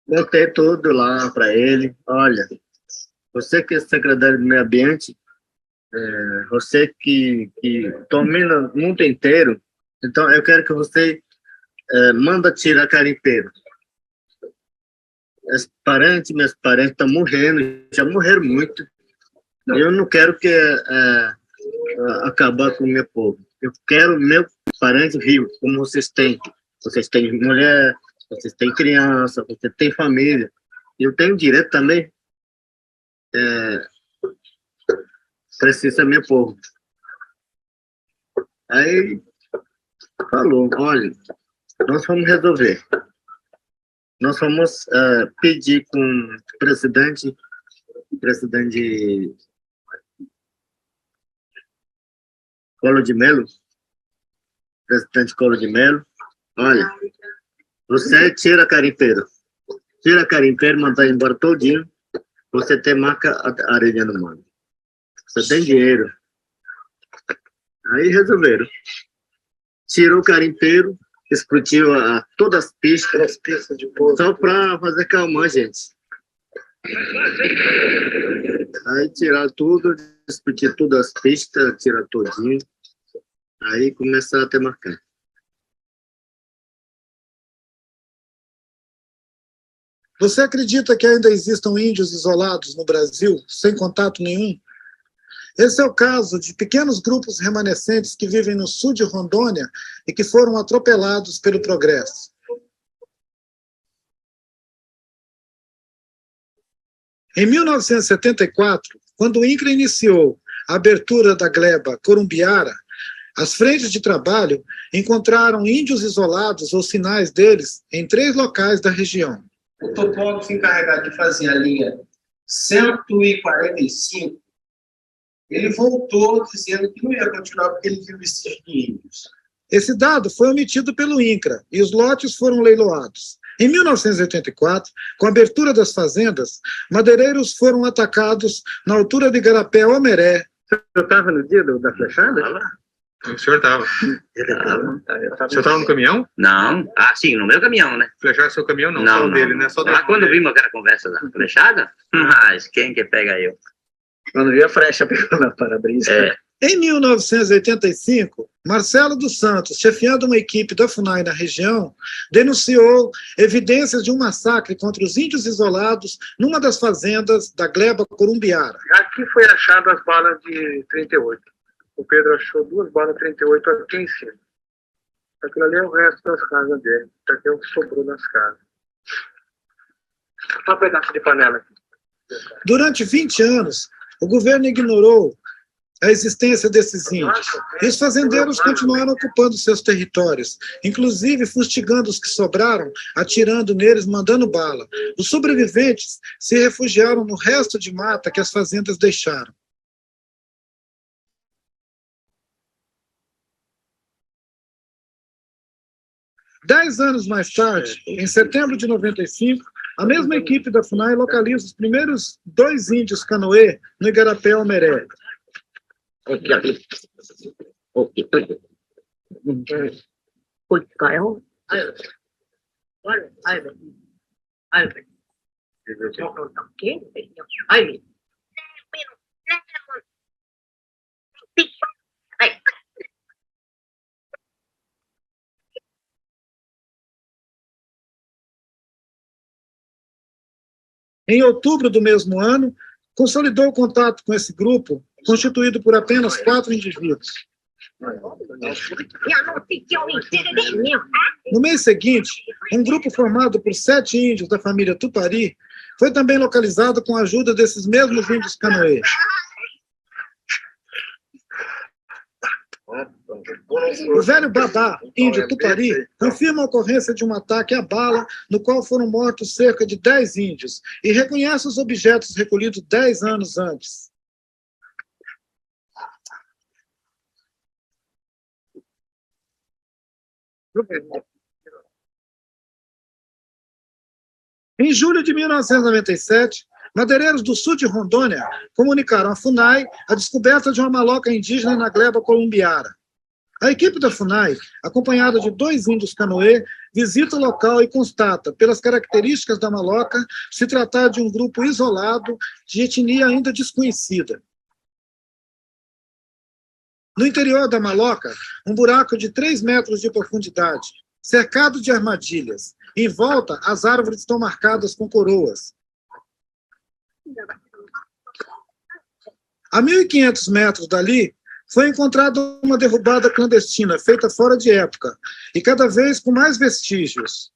Contei tudo lá para ele. Olha, você que é secretário do meio ambiente, você que domina o mundo inteiro, então eu quero que você manda tirar garimpeiro. meus parentes estão morrendo, já morreram muito. Eu não quero acabar com o meu povo. Eu quero meu parente vivo, como vocês têm. Vocês têm mulher, vocês têm criança, vocês têm família. Eu tenho direito também. Precisa meu povo. Aí falou, olha, nós vamos resolver. Nós vamos pedir com o presidente Collor de Mello, presidente Collor de Mello, olha, você tira garimpeiro, mandar embora todinho, você tem marca areia no mano. Você tem dinheiro. Aí resolveram. Tirou o garimpeiro, explodiu todas as pistas de povo, só para fazer calmar a gente. Aí tiraram tudo, explodiu todas as pistas, tiraram todinho. Aí começaram a ter marcar. Você acredita que ainda existam índios isolados no Brasil, sem contato nenhum? Esse é o caso de pequenos grupos remanescentes que vivem no sul de Rondônia e que foram atropelados pelo progresso. Em 1974, quando o INCRA iniciou a abertura da gleba Corumbiara, as frentes de trabalho encontraram índios isolados ou sinais deles em 3 locais da região. O topógrafo encarregado de fazer a linha 145, ele voltou dizendo que não ia continuar porque ele viu vestígios de índios. Esse dado foi omitido pelo INCRA e os lotes foram leiloados. Em 1984, com a abertura das fazendas, madeireiros foram atacados na altura de Igarapé-Omeré. Eu estava no dia da flechada? O senhor estava. O senhor estava no caminhão? Não. Ah, sim, no meu caminhão, né? Flecharam seu caminhão? Não, Não, só o não. dele, né? Só Ah, quando vimos aquela conversa da flechada, mas quem que pega eu? Quando vi a flecha pegando na para-brisa. Em 1985, Marcelo dos Santos, chefiando uma equipe da FUNAI na região, denunciou evidências de um massacre contra os índios isolados numa das fazendas da gleba Corumbiara. Aqui foi achado as balas de 38. O Pedro achou 2 balas 38 aqui em cima. Aquilo ali é o resto das casas dele. Aqui é o que sobrou das casas. Só um pedaço de panela aqui. Durante 20 anos, o governo ignorou a existência desses índios. E os fazendeiros continuaram ocupando seus territórios, inclusive fustigando os que sobraram, atirando neles, mandando bala. Os sobreviventes se refugiaram no resto de mata que as fazendas deixaram. Dez anos mais tarde, em setembro de 95, a mesma equipe da FUNAI localiza os primeiros 2 índios canoê no Igarapé-Omeré. Em outubro do mesmo ano, consolidou o contato com esse grupo, constituído por apenas 4 indivíduos. No mês seguinte, um grupo formado por 7 índios da família Tupari foi também localizado com a ajuda desses mesmos índios canoê. O velho Babá, índio Tupari, confirma a ocorrência de um ataque à bala, no qual foram mortos cerca de 10 índios, e reconhece os objetos recolhidos 10 anos antes. Em julho de 1997, madeireiros do sul de Rondônia comunicaram à FUNAI a descoberta de uma maloca indígena na gleba Corumbiara. A equipe da FUNAI, acompanhada de 2 índios canoê, visita o local e constata, pelas características da maloca, se tratar de um grupo isolado de etnia ainda desconhecida. No interior da maloca, um buraco de 3 metros de profundidade, cercado de armadilhas. Em volta, as árvores estão marcadas com coroas. A 1.500 metros dali, foi encontrada uma derrubada clandestina, feita fora de época, e cada vez com mais vestígios.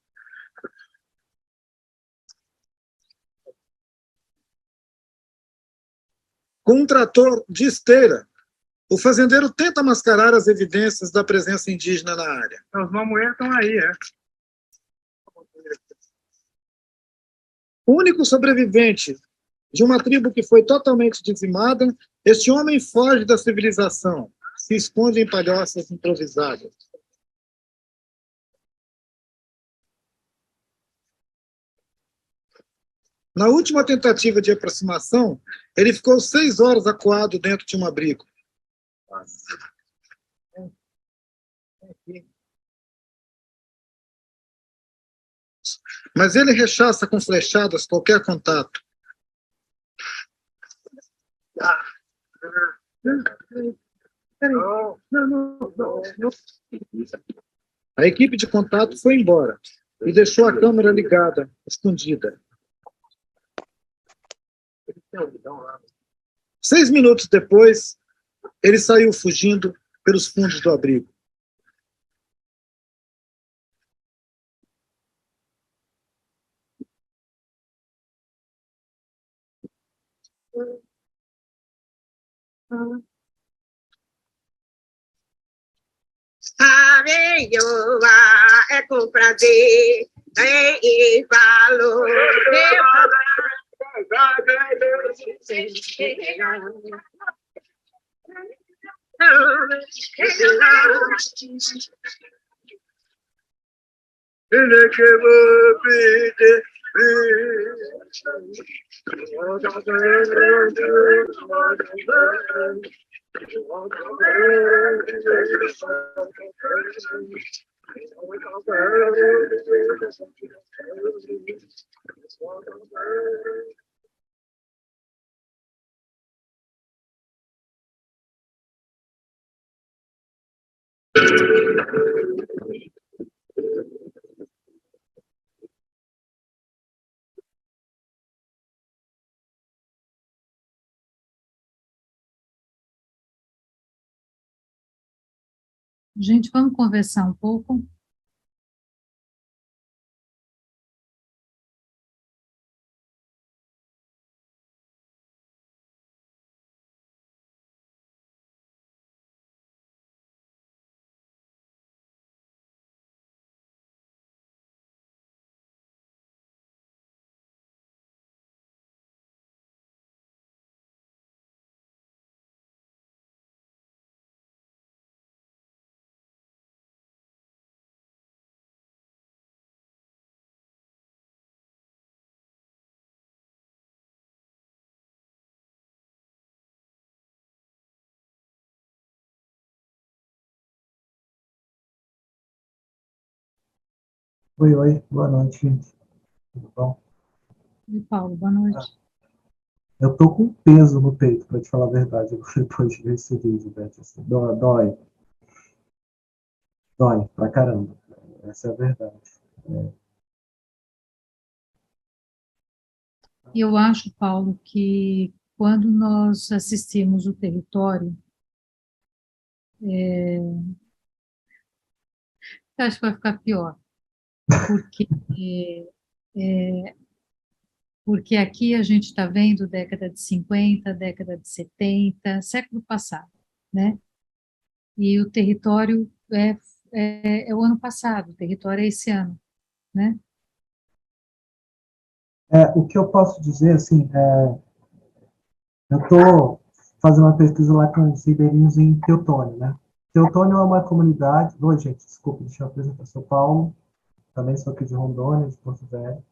Com um trator de esteira, o fazendeiro tenta mascarar as evidências da presença indígena na área. Os mamoeiros estão aí, é. O único sobrevivente de uma tribo que foi totalmente dizimada, este homem foge da civilização, se esconde em palhoças improvisadas. Na última tentativa de aproximação, ele ficou 6 horas acuado dentro de um abrigo. Mas ele rechaça com flechadas qualquer contato. A equipe de contato foi embora e deixou a câmera ligada, escondida. 6 minutos depois, ele saiu fugindo pelos fundos do abrigo. Areioa é com prazer e valor. Gente, vamos conversar um pouco? Oi, boa noite, gente. Tudo bom? E Paulo, boa noite. Eu tô com peso no peito, para te falar a verdade, depois de ver esse vídeo, Beth. Assim, dói pra caramba. Essa é a verdade. Eu acho, Paulo, que quando nós assistimos o território, eu acho que vai ficar pior, porque porque aqui a gente está vendo década de 50, década de 70, século passado, né? E o território é o ano passado, o território é esse ano, né? O que eu posso dizer, assim, eu estou fazendo uma pesquisa lá com os ribeirinhos em Teutônio, né? Teutônio é uma comunidade... Oi, gente, desculpa, deixa eu apresentar. Sou Paulo, também sou aqui de Rondônia, de Porto Velho.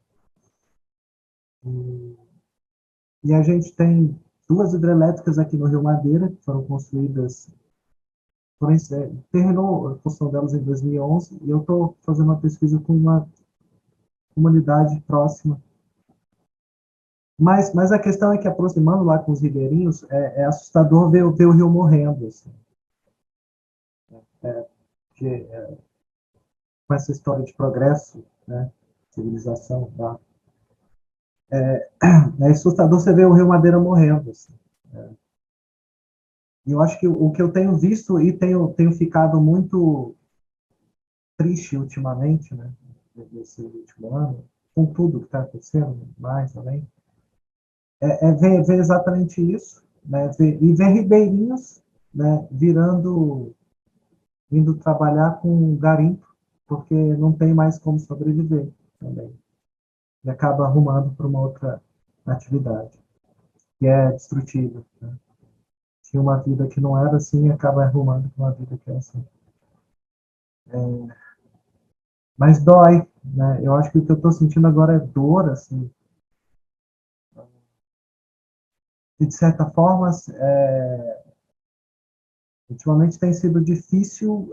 E a gente tem 2 hidrelétricas aqui no Rio Madeira, que foram construídas... terminou a construção delas em 2011, e eu estou fazendo uma pesquisa com uma comunidade próxima. Mas a questão é que, aproximando lá com os ribeirinhos, é assustador ver o rio morrendo. Assim. com essa história de progresso, né, civilização, tá? É assustador você ver o Rio Madeira morrendo, assim. E eu acho que o que eu tenho visto e tenho ficado muito triste ultimamente, né, nesse último ano, com tudo que está acontecendo, mais além, ver exatamente isso, né, e ver ribeirinhos, né, indo trabalhar com garimpo, porque não tem mais como sobreviver também. E acaba arrumando para uma outra atividade, que é destrutiva, né? Tinha uma vida que não era assim e acaba arrumando para uma vida que é assim. Mas dói, né? Eu acho que o que eu estou sentindo agora é dor, assim. E, de certa forma, ultimamente tem sido difícil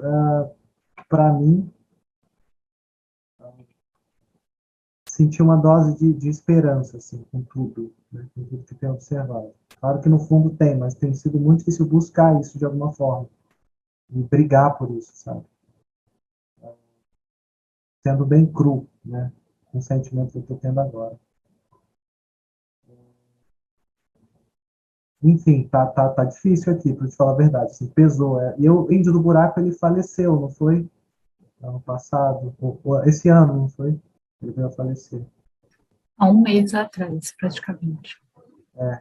para mim sentir uma dose de esperança, assim, com tudo, né? Com tudo que tenho observado. Claro que no fundo tem, mas tem sido muito difícil buscar isso de alguma forma. E brigar por isso, sabe? Sendo bem cru, né? Com o sentimento que eu estou tendo agora. Enfim, tá difícil aqui, para te falar a verdade. Assim, pesou. E o Índio do Buraco, ele faleceu, não foi? Ano passado, esse ano, não foi? Ele veio a falecer. Há um mês atrás, praticamente.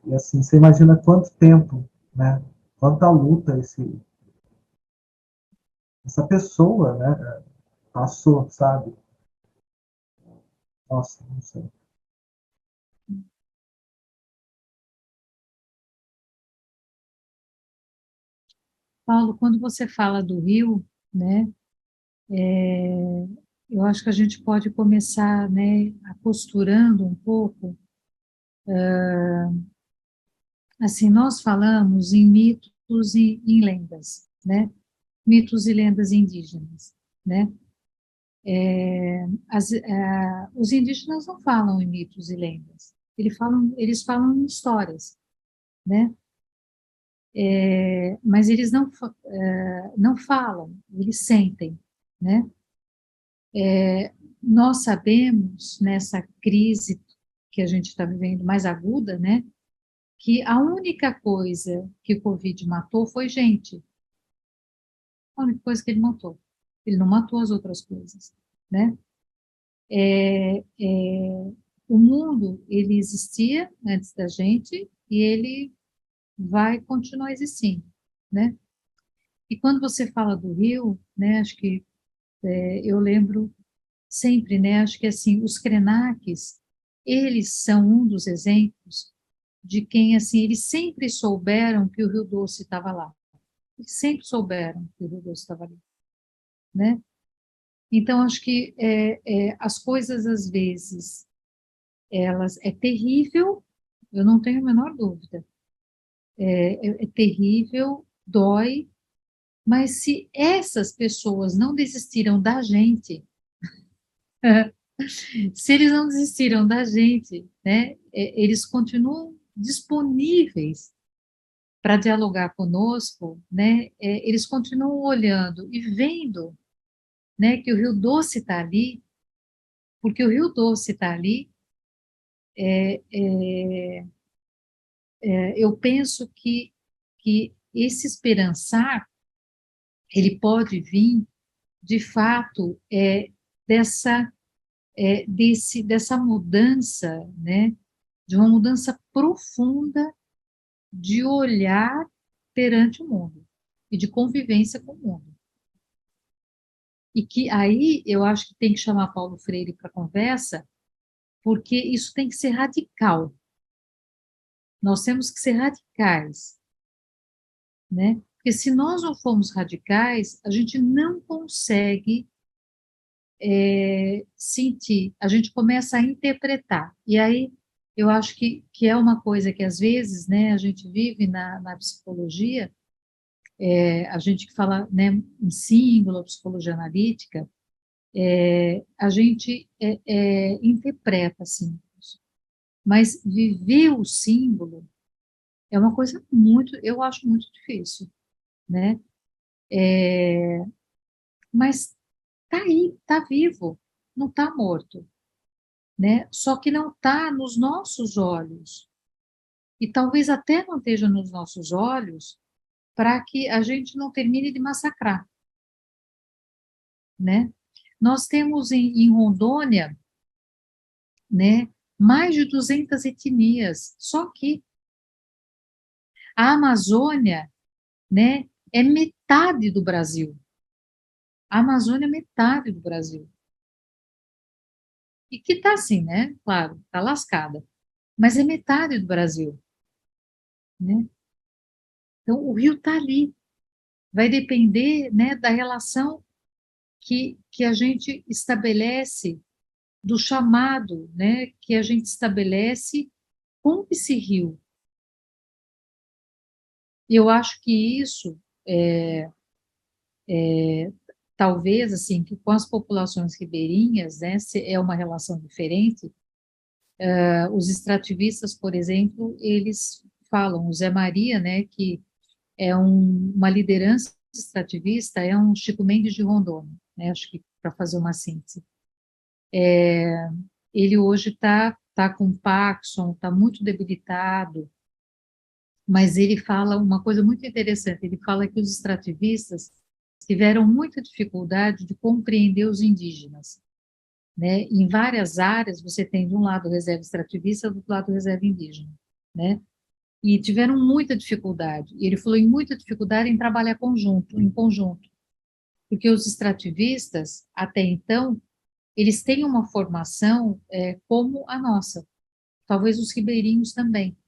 E assim, você imagina quanto tempo, né? Quanta luta essa pessoa, né? Passou, sabe? Nossa, não sei. Paulo, quando você fala do Rio, né, eu acho que a gente pode começar, né, costurando um pouco. Assim, nós falamos em mitos e em lendas, né? Mitos e lendas indígenas, né? Os indígenas não falam em mitos e lendas, eles falam em histórias, né? Mas eles não falam, eles sentem, né? Nós sabemos, nessa crise que a gente está vivendo mais aguda, né? Que a única coisa que o Covid matou foi gente. A única coisa que ele matou. Ele não matou as outras coisas, né? O mundo, ele existia antes da gente e ele vai continuar existindo, né? E quando você fala do Rio, né, acho que eu lembro sempre, né, acho que assim, os Krenaques, eles são um dos exemplos de quem, assim, eles sempre souberam que o Rio Doce estava lá. Eles sempre souberam que o Rio Doce estava ali, né? Então, acho que as coisas, às vezes, é terrível, eu não tenho a menor dúvida, é terrível, dói, mas se essas pessoas não desistiram da gente, se eles não desistiram da gente, né, eles continuam disponíveis para dialogar conosco, né, eles continuam olhando e vendo, né, que o Rio Doce está ali, porque o Rio Doce está ali, eu penso que esse esperançar, ele pode vir, de fato, dessa mudança, né, de uma mudança profunda de olhar perante o mundo e de convivência com o mundo. E que aí eu acho que tem que chamar Paulo Freire para conversa, porque isso tem que ser radical. Nós temos que ser radicais, né? Porque se nós não formos radicais, a gente não consegue sentir, a gente começa a interpretar. E aí eu acho que é uma coisa que às vezes, né, a gente vive na psicologia, a gente que fala, né, em símbolo, psicologia analítica, a gente interpreta símbolos. Mas viver o símbolo é uma coisa muito, eu acho muito difícil, né? Mas está aí, está vivo, não está morto, né? Só que não está nos nossos olhos. E talvez até não esteja nos nossos olhos para que a gente não termine de massacrar, né? Nós temos em Rondônia, né, mais de 200 etnias, só que a Amazônia, né, é metade do Brasil. A Amazônia é metade do Brasil. E que está assim, né? Claro, está lascada. Mas é metade do Brasil, né? Então, o rio está ali. Vai depender, né, da relação que a gente estabelece, do chamado, né, que a gente estabelece com esse rio. E eu acho que isso, talvez, assim, que com as populações ribeirinhas, né, é uma relação diferente. Os extrativistas, por exemplo, eles falam, o Zé Maria, né, que é uma liderança extrativista, é um Chico Mendes de Rondônia, né, acho que para fazer uma síntese. Ele hoje tá com Parkinson, está muito debilitado, mas ele fala uma coisa muito interessante, ele fala que os extrativistas tiveram muita dificuldade de compreender os indígenas, né? Em várias áreas você tem de um lado reserva extrativista, do outro lado reserva indígena, né? E tiveram muita dificuldade. E ele falou em muita dificuldade em trabalhar em conjunto, porque os extrativistas até então eles têm uma formação como a nossa, talvez os ribeirinhos também,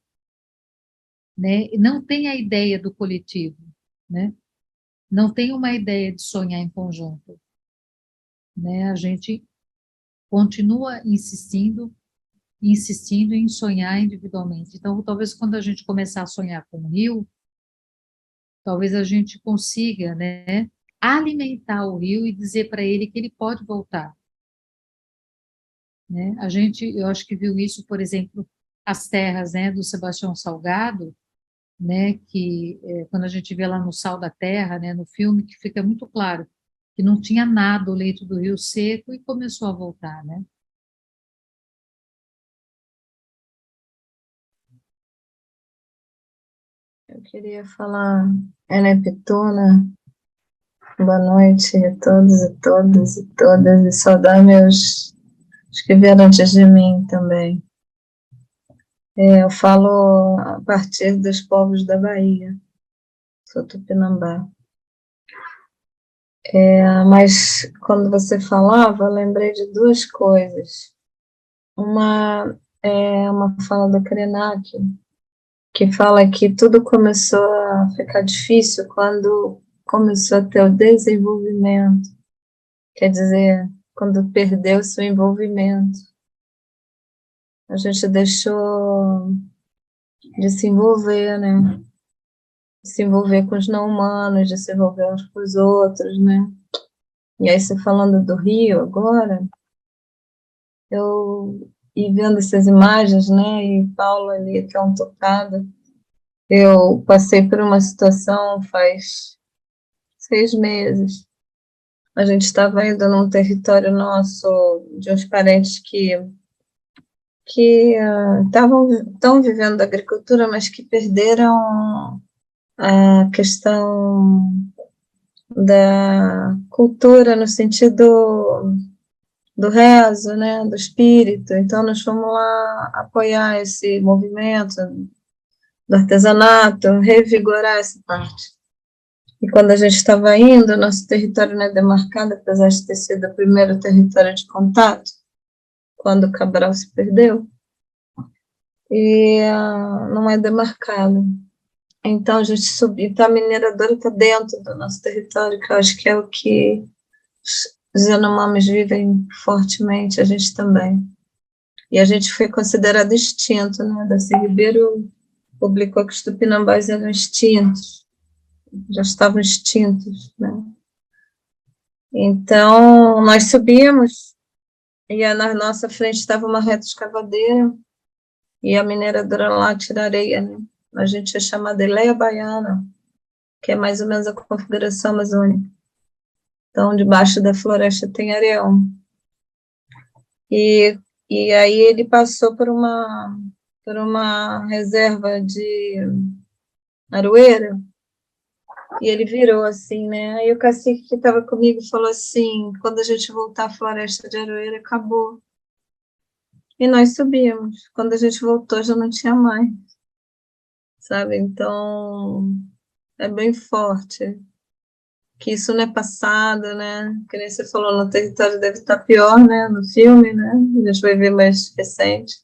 né? Não tem a ideia do coletivo, né? Não tem uma ideia de sonhar em conjunto, né? A gente continua insistindo em sonhar individualmente. Então, talvez quando a gente começar a sonhar com o rio, talvez a gente consiga, né, alimentar o rio e dizer para ele que ele pode voltar, né? Eu acho que viu isso, por exemplo, as terras, né, do Sebastião Salgado, né, que quando a gente vê lá no Sal da Terra, né, no filme, que fica muito claro que não tinha nada o leito do rio seco e começou a voltar, né? Eu queria falar, Ana Pituna, boa noite a todos e todas e todas, e saudar meus que vieram antes de mim também. Eu falo a partir dos povos da Bahia, sou tupinambá. Mas quando você falava, eu lembrei de duas coisas. Uma é uma fala da Krenak, que fala que tudo começou a ficar difícil quando começou a ter o desenvolvimento, quer dizer, quando perdeu seu envolvimento. A gente deixou de se envolver, né? De se envolver com os não-humanos, de se envolver uns com os outros, né? E aí, você falando do Rio agora, e vendo essas imagens, né? E Paulo ali, que é um tocado, eu passei por uma situação faz 6 meses. A gente estava indo num território nosso, de uns parentes que estão vivendo da agricultura, mas que perderam a questão da cultura no sentido do rezo, né, do espírito. Então, nós fomos lá apoiar esse movimento do artesanato, revigorar essa parte. E quando a gente estava indo, nosso território não é demarcado, apesar de ter sido o primeiro território de contato, quando o Cabral se perdeu, e não é demarcado. Então, a gente subiu, então a mineradora está dentro do nosso território, que eu acho que é o que os Yanomamis vivem fortemente, a gente também. E a gente foi considerado extinto, né? Darcy Ribeiro publicou que os tupinambás eram extintos, já estavam extintos, né? Então, nós subimos, e na nossa frente estava uma reta escavadeira, e a mineradora lá tira areia, né? A gente é chamada Eleia Baiana, que é mais ou menos a configuração amazônica. Então, debaixo da floresta tem Ariel. E aí ele passou por uma reserva de aroeira, e ele virou assim, né? Aí o cacique que estava comigo falou assim, quando a gente voltar à floresta de aroeira, acabou. E nós subimos. Quando a gente voltou, já não tinha mais, sabe? Então, é bem forte. Que isso não é passado, né? Que nem você falou, no território deve estar pior, né? No filme, né? A gente vai ver mais recente.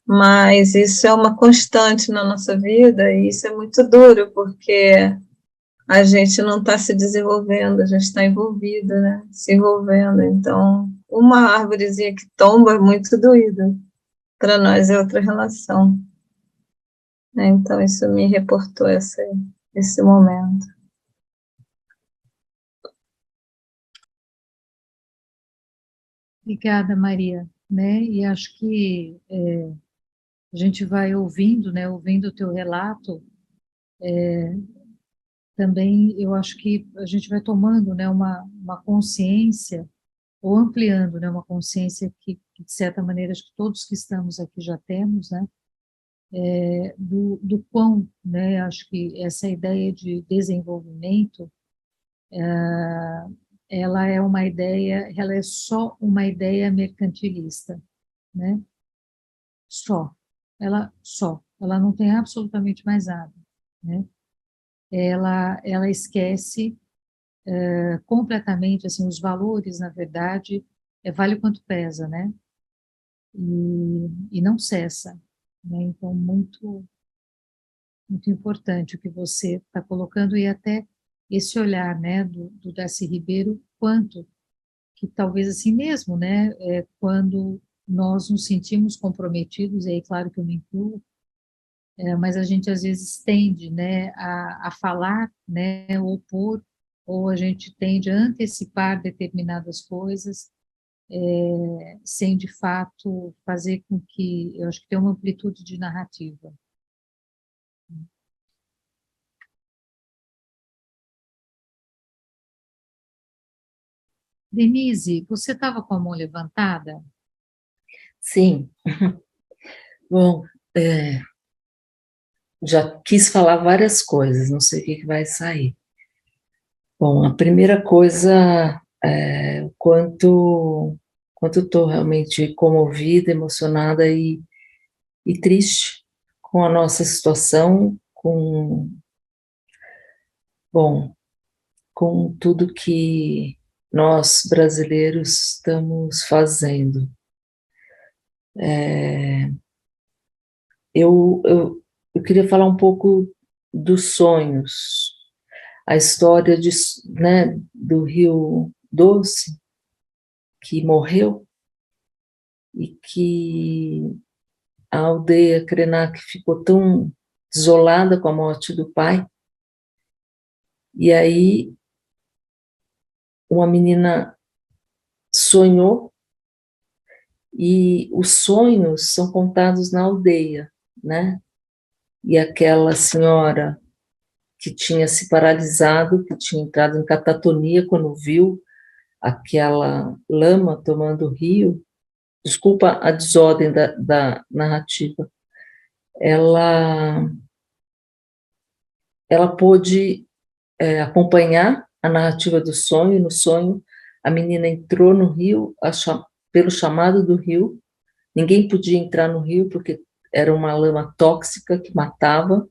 Mas isso é uma constante na nossa vida, e isso é muito duro, porque a gente não está se desenvolvendo, a gente está envolvido, né? Se envolvendo. Então, uma árvorezinha que tomba é muito doído. Para nós é outra relação. Né? Então, isso me reportou esse momento. Obrigada, Maria, né? E acho que a gente vai ouvindo, né? Ouvindo o teu relato, também eu acho que a gente vai tomando, né? Uma consciência, ou ampliando, né? Uma consciência que, de certa maneira, acho que todos que estamos aqui já temos, né? Do quão, né? Acho que essa ideia de desenvolvimento, ela é uma ideia, ela é só uma ideia mercantilista, né? Ela não tem absolutamente mais nada, né? Ela esquece completamente, assim, os valores, na verdade, vale quanto pesa, né? E não cessa, né? Então, muito, muito importante o que você está colocando, e até esse olhar, né, do Darcy Ribeiro, quanto que talvez assim mesmo, né, quando nós nos sentimos comprometidos, e aí claro que eu me incluo, mas a gente às vezes tende, né, a falar, né, ou opor, ou a gente tende a antecipar determinadas coisas, sem de fato fazer com que, eu acho que tem uma amplitude de narrativa. Denise, você estava com a mão levantada? Sim. Bom, já quis falar várias coisas, não sei o que vai sair. Bom, a primeira coisa é o quanto estou realmente comovida, emocionada e triste com a nossa situação, com tudo que nós brasileiros estamos fazendo. Eu queria falar um pouco dos sonhos, a história né, do Rio Doce, que morreu, e que a aldeia Krenak ficou tão desolada com a morte do pai, e aí uma menina sonhou, e os sonhos são contados na aldeia, né? E aquela senhora que tinha se paralisado, que tinha entrado em catatonia quando viu aquela lama tomando o rio, desculpa a desordem da narrativa, ela pôde acompanhar a narrativa do sonho, e no sonho a menina entrou no rio, pelo chamado do rio, ninguém podia entrar no rio porque era uma lama tóxica que matava,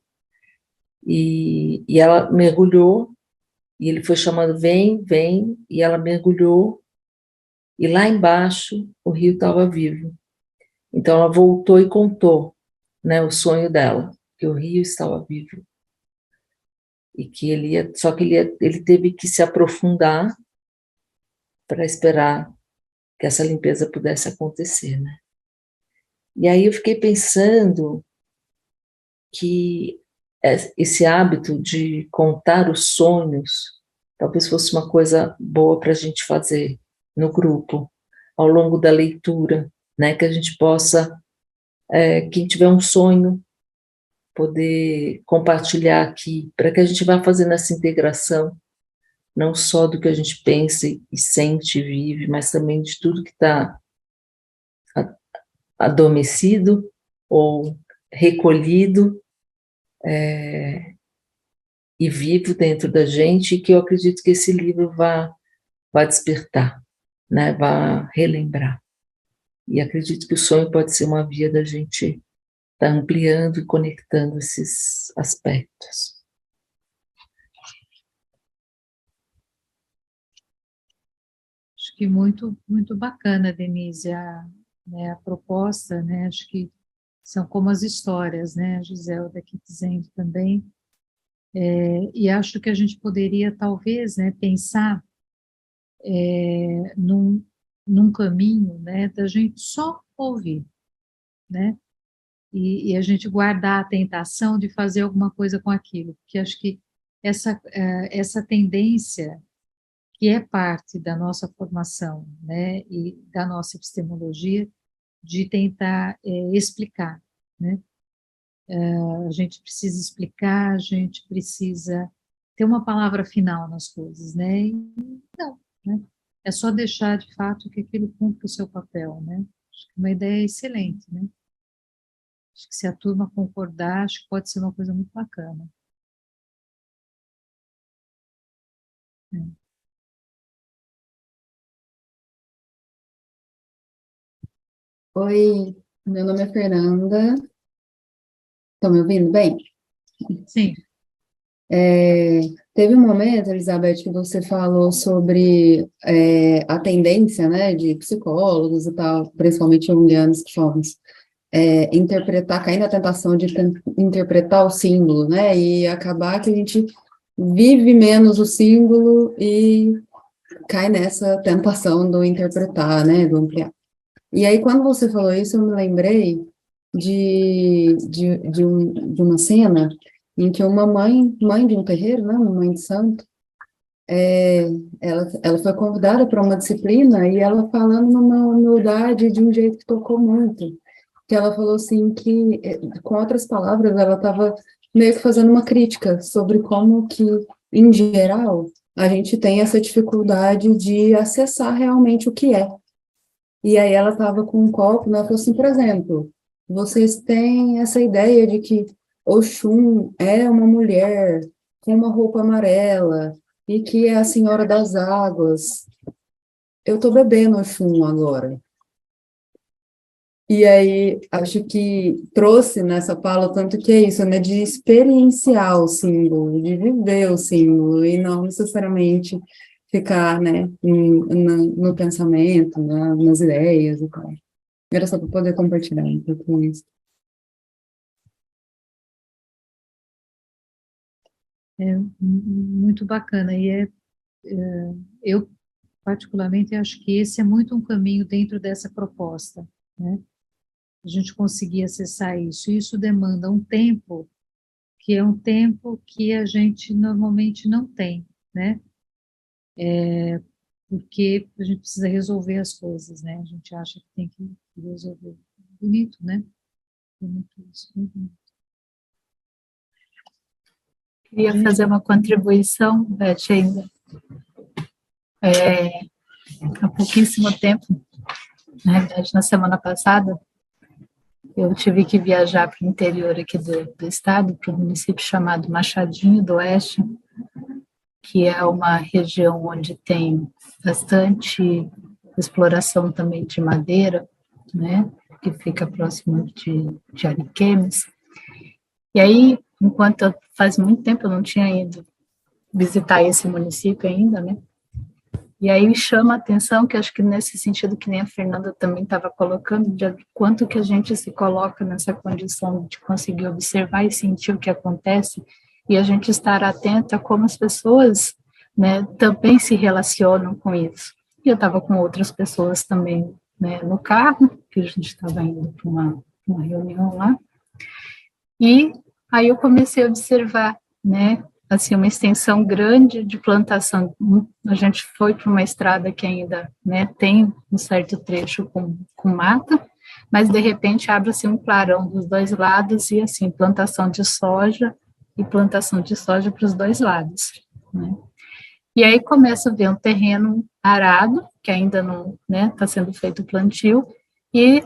e ela mergulhou, e ele foi chamando, vem, vem, e ela mergulhou, e lá embaixo o rio estava vivo. Então ela voltou e contou, né, o sonho dela, que o rio estava vivo. E que só que ele teve que se aprofundar para esperar que essa limpeza pudesse acontecer, né? E aí eu fiquei pensando que esse hábito de contar os sonhos talvez fosse uma coisa boa para a gente fazer no grupo, ao longo da leitura, né? Que a gente possa, quem tiver um sonho, poder compartilhar aqui, para que a gente vá fazendo essa integração, não só do que a gente pensa e sente e vive, mas também de tudo que está adormecido ou recolhido e vivo dentro da gente, e que eu acredito que esse livro vai despertar, né, vai relembrar. E acredito que o sonho pode ser uma via da gente estar ampliando e conectando esses aspectos. Acho que muito, muito bacana, Denise, a proposta, né? Acho que são como as histórias, né? A Giselda aqui dizendo também. E acho que a gente poderia, talvez, né, pensar num caminho, né, da gente só ouvir, né? E a gente guardar a tentação de fazer alguma coisa com aquilo, porque acho que essa tendência que é parte da nossa formação, né, e da nossa epistemologia, de tentar explicar, né? A gente precisa explicar, a gente precisa ter uma palavra final nas coisas, né? E não, né? É só deixar de fato que aquilo cumpra o seu papel, né? Acho que uma ideia excelente, né? Acho que se a turma concordar, acho que pode ser uma coisa muito bacana. Oi, meu nome é Fernanda. Estão me ouvindo bem? Sim. Teve um momento, Elizabeth, que você falou sobre a tendência, né, de psicólogos e tal, principalmente junguianos que somos, cair na tentação de interpretar o símbolo, né, e acabar que a gente vive menos o símbolo e cai nessa tentação do interpretar, né, do ampliar. E aí, quando você falou isso, eu me lembrei de uma cena em que uma mãe de um terreiro, né, uma mãe de santo, ela foi convidada para uma disciplina e ela falando numa humildade de um jeito que tocou muito, que ela falou assim que, com outras palavras, ela estava meio que fazendo uma crítica sobre como que, em geral, a gente tem essa dificuldade de acessar realmente o que é. E aí ela estava com um copo, né, ela falou assim, por exemplo, vocês têm essa ideia de que Oxum é uma mulher com uma roupa amarela e que é a senhora das águas. Eu estou bebendo Oxum agora. E aí, acho que trouxe nessa fala tanto que é isso, né, de experienciar o símbolo, de viver o símbolo, e não necessariamente ficar, né, no pensamento, nas ideias e tal. Era só para poder compartilhar um pouco isso. Muito bacana, e eu particularmente acho que esse é muito um caminho dentro dessa proposta, né? A gente conseguir acessar isso, e isso demanda um tempo, que é um tempo que a gente normalmente não tem, né? Porque a gente precisa resolver as coisas, né? A gente acha que tem que resolver. Bonito, né? Bonito isso, muito bonito. Queria fazer uma contribuição, Beth, ainda. Há pouquíssimo tempo, na verdade, na semana passada, eu tive que viajar para o interior aqui do estado, para um município chamado Machadinho do Oeste, que é uma região onde tem bastante exploração também de madeira, né, que fica próximo de Ariquemes. E aí, faz muito tempo eu não tinha ido visitar esse município ainda, né, e aí me chama a atenção, que acho que nesse sentido que nem a Fernanda também estava colocando, de quanto que a gente se coloca nessa condição de conseguir observar e sentir o que acontece, e a gente estar atenta a como as pessoas, né, também se relacionam com isso. E eu estava com outras pessoas também, né, no carro, que a gente estava indo para uma reunião lá, e aí eu comecei a observar, né, assim, uma extensão grande de plantação. A gente foi para uma estrada que ainda, né, tem um certo trecho com mata, mas de repente abre-se um clarão dos dois lados e assim, plantação de soja e plantação de soja para os dois lados, né? E aí começa a ver um terreno arado, que ainda não está sendo feito o plantio, e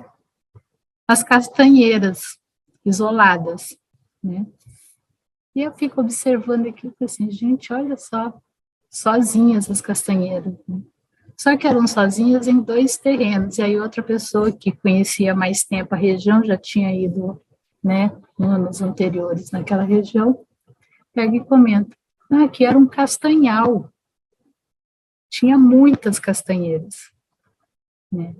as castanheiras isoladas, né? E eu fico observando aqui, assim, gente, olha só, sozinhas as castanheiras, né? Só que eram sozinhas em 2 terrenos, e aí outra pessoa que conhecia mais tempo a região, já tinha ido, né, anos anteriores naquela região, pega e comenta, aqui era um castanhal, tinha muitas castanheiras, né?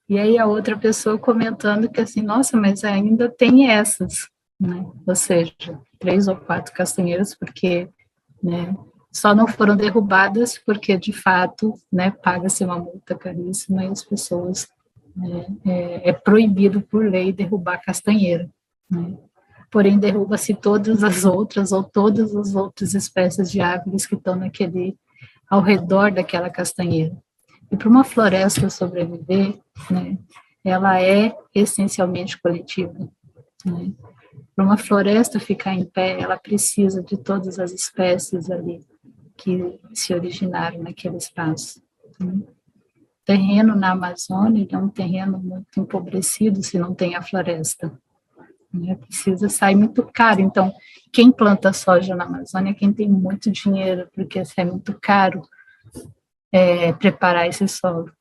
E aí a outra pessoa comentando que assim, nossa, mas ainda tem essas, né? Ou seja, 3 ou 4 castanheiras, porque, né, só não foram derrubadas porque, de fato, né, paga-se uma multa caríssima e as pessoas, né, é proibido por lei derrubar castanheira, né? Porém, derruba-se todas as outras ou todas as outras espécies de árvores que estão ao redor daquela castanheira. E para uma floresta sobreviver, né, ela é essencialmente coletiva, né? Para uma floresta ficar em pé, ela precisa de todas as espécies ali que se originaram naquele espaço, né? O terreno na Amazônia é um terreno muito empobrecido se não tem a floresta, né? Precisa sair muito caro. Então, quem planta soja na Amazônia é quem tem muito dinheiro, porque é muito caro preparar esse solo.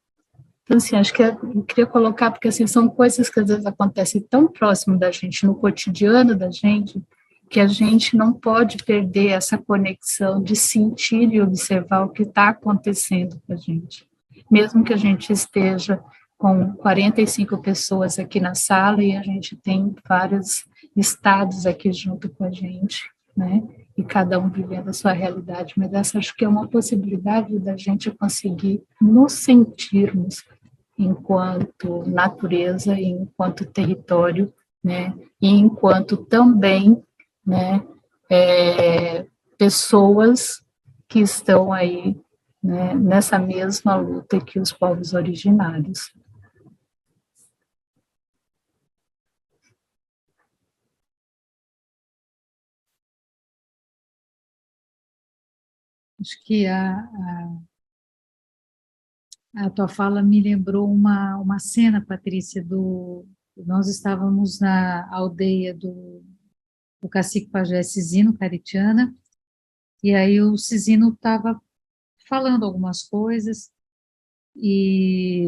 Então, assim, acho que eu queria colocar, porque assim, são coisas que às vezes acontecem tão próximo da gente, no cotidiano da gente, que a gente não pode perder essa conexão de sentir e observar o que está acontecendo com a gente. Mesmo que a gente esteja com 45 pessoas aqui na sala e a gente tem vários estados aqui junto com a gente, né? E cada um vivendo a sua realidade, mas essa acho que é uma possibilidade da gente conseguir nos sentirmos enquanto natureza, enquanto território, né? E enquanto também, né, pessoas que estão aí, né, nessa mesma luta que os povos originários. Acho que a tua fala me lembrou uma cena, Patrícia, nós estávamos na aldeia do cacique pajé Cisino Caritiana, e aí o Cisino estava falando algumas coisas, e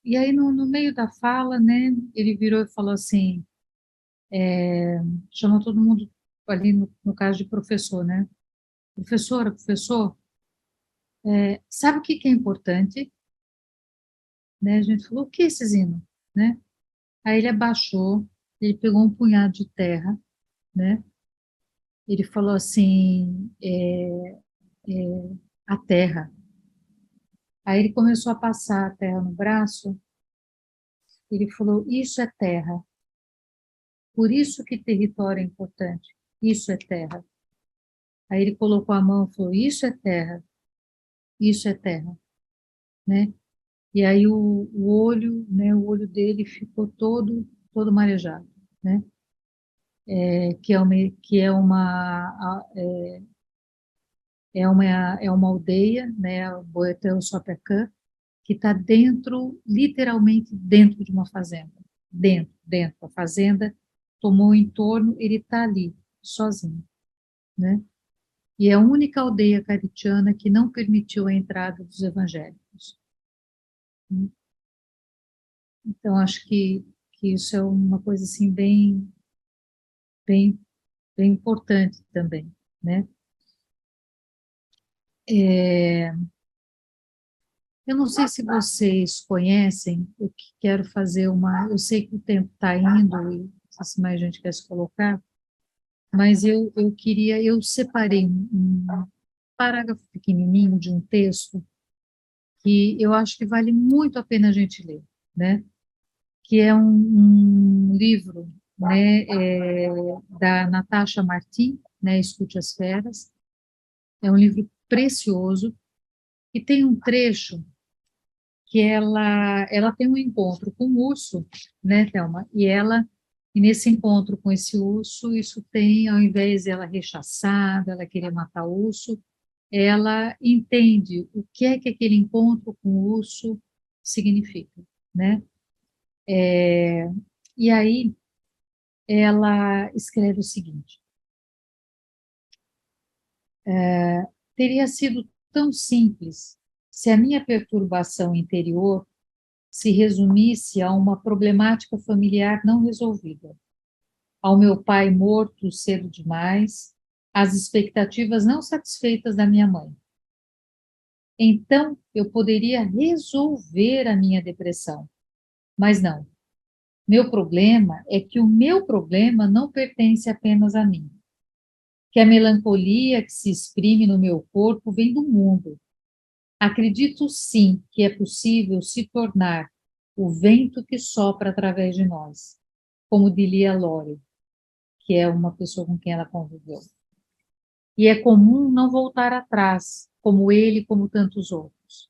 aí no meio da fala, né, ele virou e falou assim, chamou todo mundo ali, no caso de professor, né, professora, professor, sabe o que é importante? Né, a gente falou, o que, Cisino? Né? Aí ele abaixou, ele pegou um punhado de terra, né? Ele falou assim, a terra. Aí ele começou a passar a terra no braço, ele falou, isso é terra. Por isso que território é importante, isso é terra. Aí ele colocou a mão e falou, isso é terra, né? E aí o olho, né, o olho dele ficou todo marejado, né? Que é uma aldeia, né, Boetel Sopecã, que está literalmente dentro de uma fazenda, dentro. A fazenda tomou o entorno, ele está ali, sozinho, né? E é a única aldeia caritiana que não permitiu a entrada dos evangélicos. Então, acho que isso é uma coisa assim bem importante também, né? Eu não sei se vocês conhecem, eu quero fazer eu sei que o tempo está indo, e não sei se mais gente quer se colocar, mas eu separei um parágrafo pequenininho de um texto que eu acho que vale muito a pena a gente ler, né? Que é um livro, né, da Natasha Martin, né, Escute as Feras. É um livro precioso e tem um trecho que ela tem um encontro com um urso, né, Thelma? E nesse encontro com esse urso, isso tem, ao invés de ela rechaçada, ela querer matar o urso, ela entende o que é que aquele encontro com o urso significa, né? E aí ela escreve o seguinte: teria sido tão simples se a minha perturbação interior se resumisse a uma problemática familiar não resolvida, ao meu pai morto cedo demais, às expectativas não satisfeitas da minha mãe. Então, eu poderia resolver a minha depressão. Mas não. Meu problema é que o meu problema não pertence apenas a mim. Que a melancolia que se exprime no meu corpo vem do mundo. Acredito sim que é possível se tornar o vento que sopra através de nós, como diria Lore, que é uma pessoa com quem ela conviveu. E é comum não voltar atrás, como ele, como tantos outros.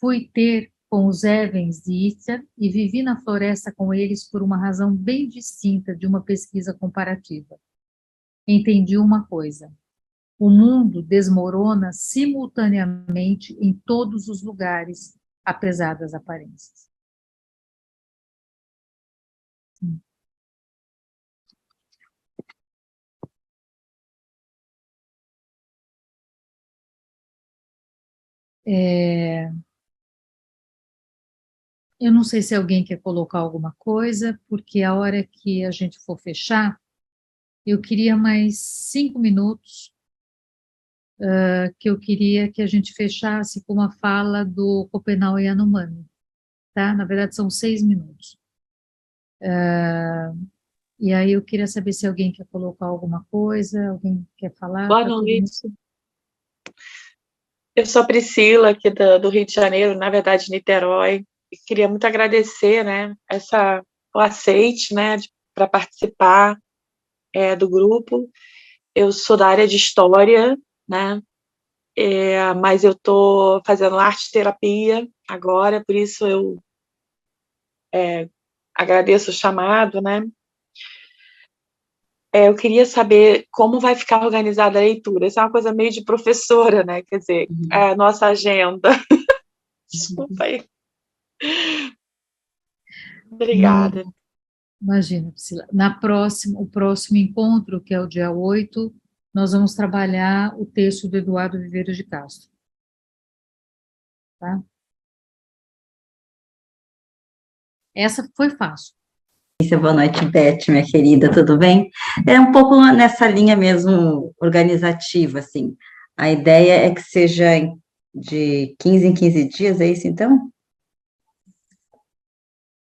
Fui ter com os Evans de Easter e vivi na floresta com eles por uma razão bem distinta de uma pesquisa comparativa. Entendi uma coisa: o mundo desmorona simultaneamente em todos os lugares, apesar das aparências. Eu não sei se alguém quer colocar alguma coisa, porque a hora que a gente for fechar, eu queria mais 5 minutos, que eu queria que a gente fechasse com uma fala do Copenau Yanomami, tá? Na verdade, são 6 minutos. E aí eu queria saber se alguém quer colocar alguma coisa, alguém quer falar? Boa noite. Eu sou a Priscila, aqui do Rio de Janeiro, na verdade, Niterói. E queria muito agradecer, né, o aceite, né, para participar do grupo. Eu sou da área de História, né, mas eu estou fazendo arte-terapia agora, por isso eu agradeço o chamado, né. Eu queria saber como vai ficar organizada a leitura. Isso é uma coisa meio de professora, né, quer dizer, a nossa agenda. Desculpa aí. Obrigada. Imagina, Priscila. O próximo encontro, que é o dia 8, nós vamos trabalhar o texto do Eduardo Viveiros de Castro. Tá? Essa foi fácil. Boa noite, Beth, minha querida, tudo bem? É um pouco nessa linha mesmo organizativa, assim. A ideia é que seja de 15 em 15 dias, é isso, então?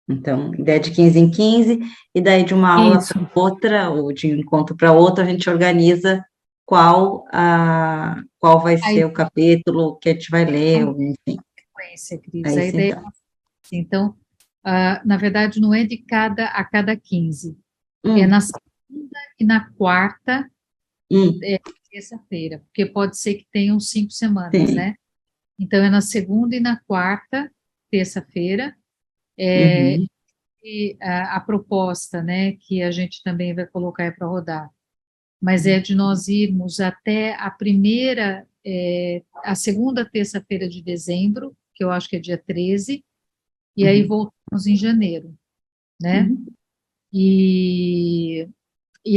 Então, ideia de 15 em 15, e daí de uma aula para outra, ou de um encontro para outra, a gente organiza qual vai ser o capítulo que a gente vai ler, ou, enfim. Sequência, Cris. A ideia então, na verdade, não é a cada 15. É na segunda e na quarta, terça-feira, porque pode ser que tenham 5 semanas, né? Então, é na segunda e na quarta, terça-feira. E a proposta, né, que a gente também vai colocar para rodar, mas é de nós irmos até a segunda terça-feira de dezembro, que eu acho que é dia 13, e aí voltamos em janeiro, né? E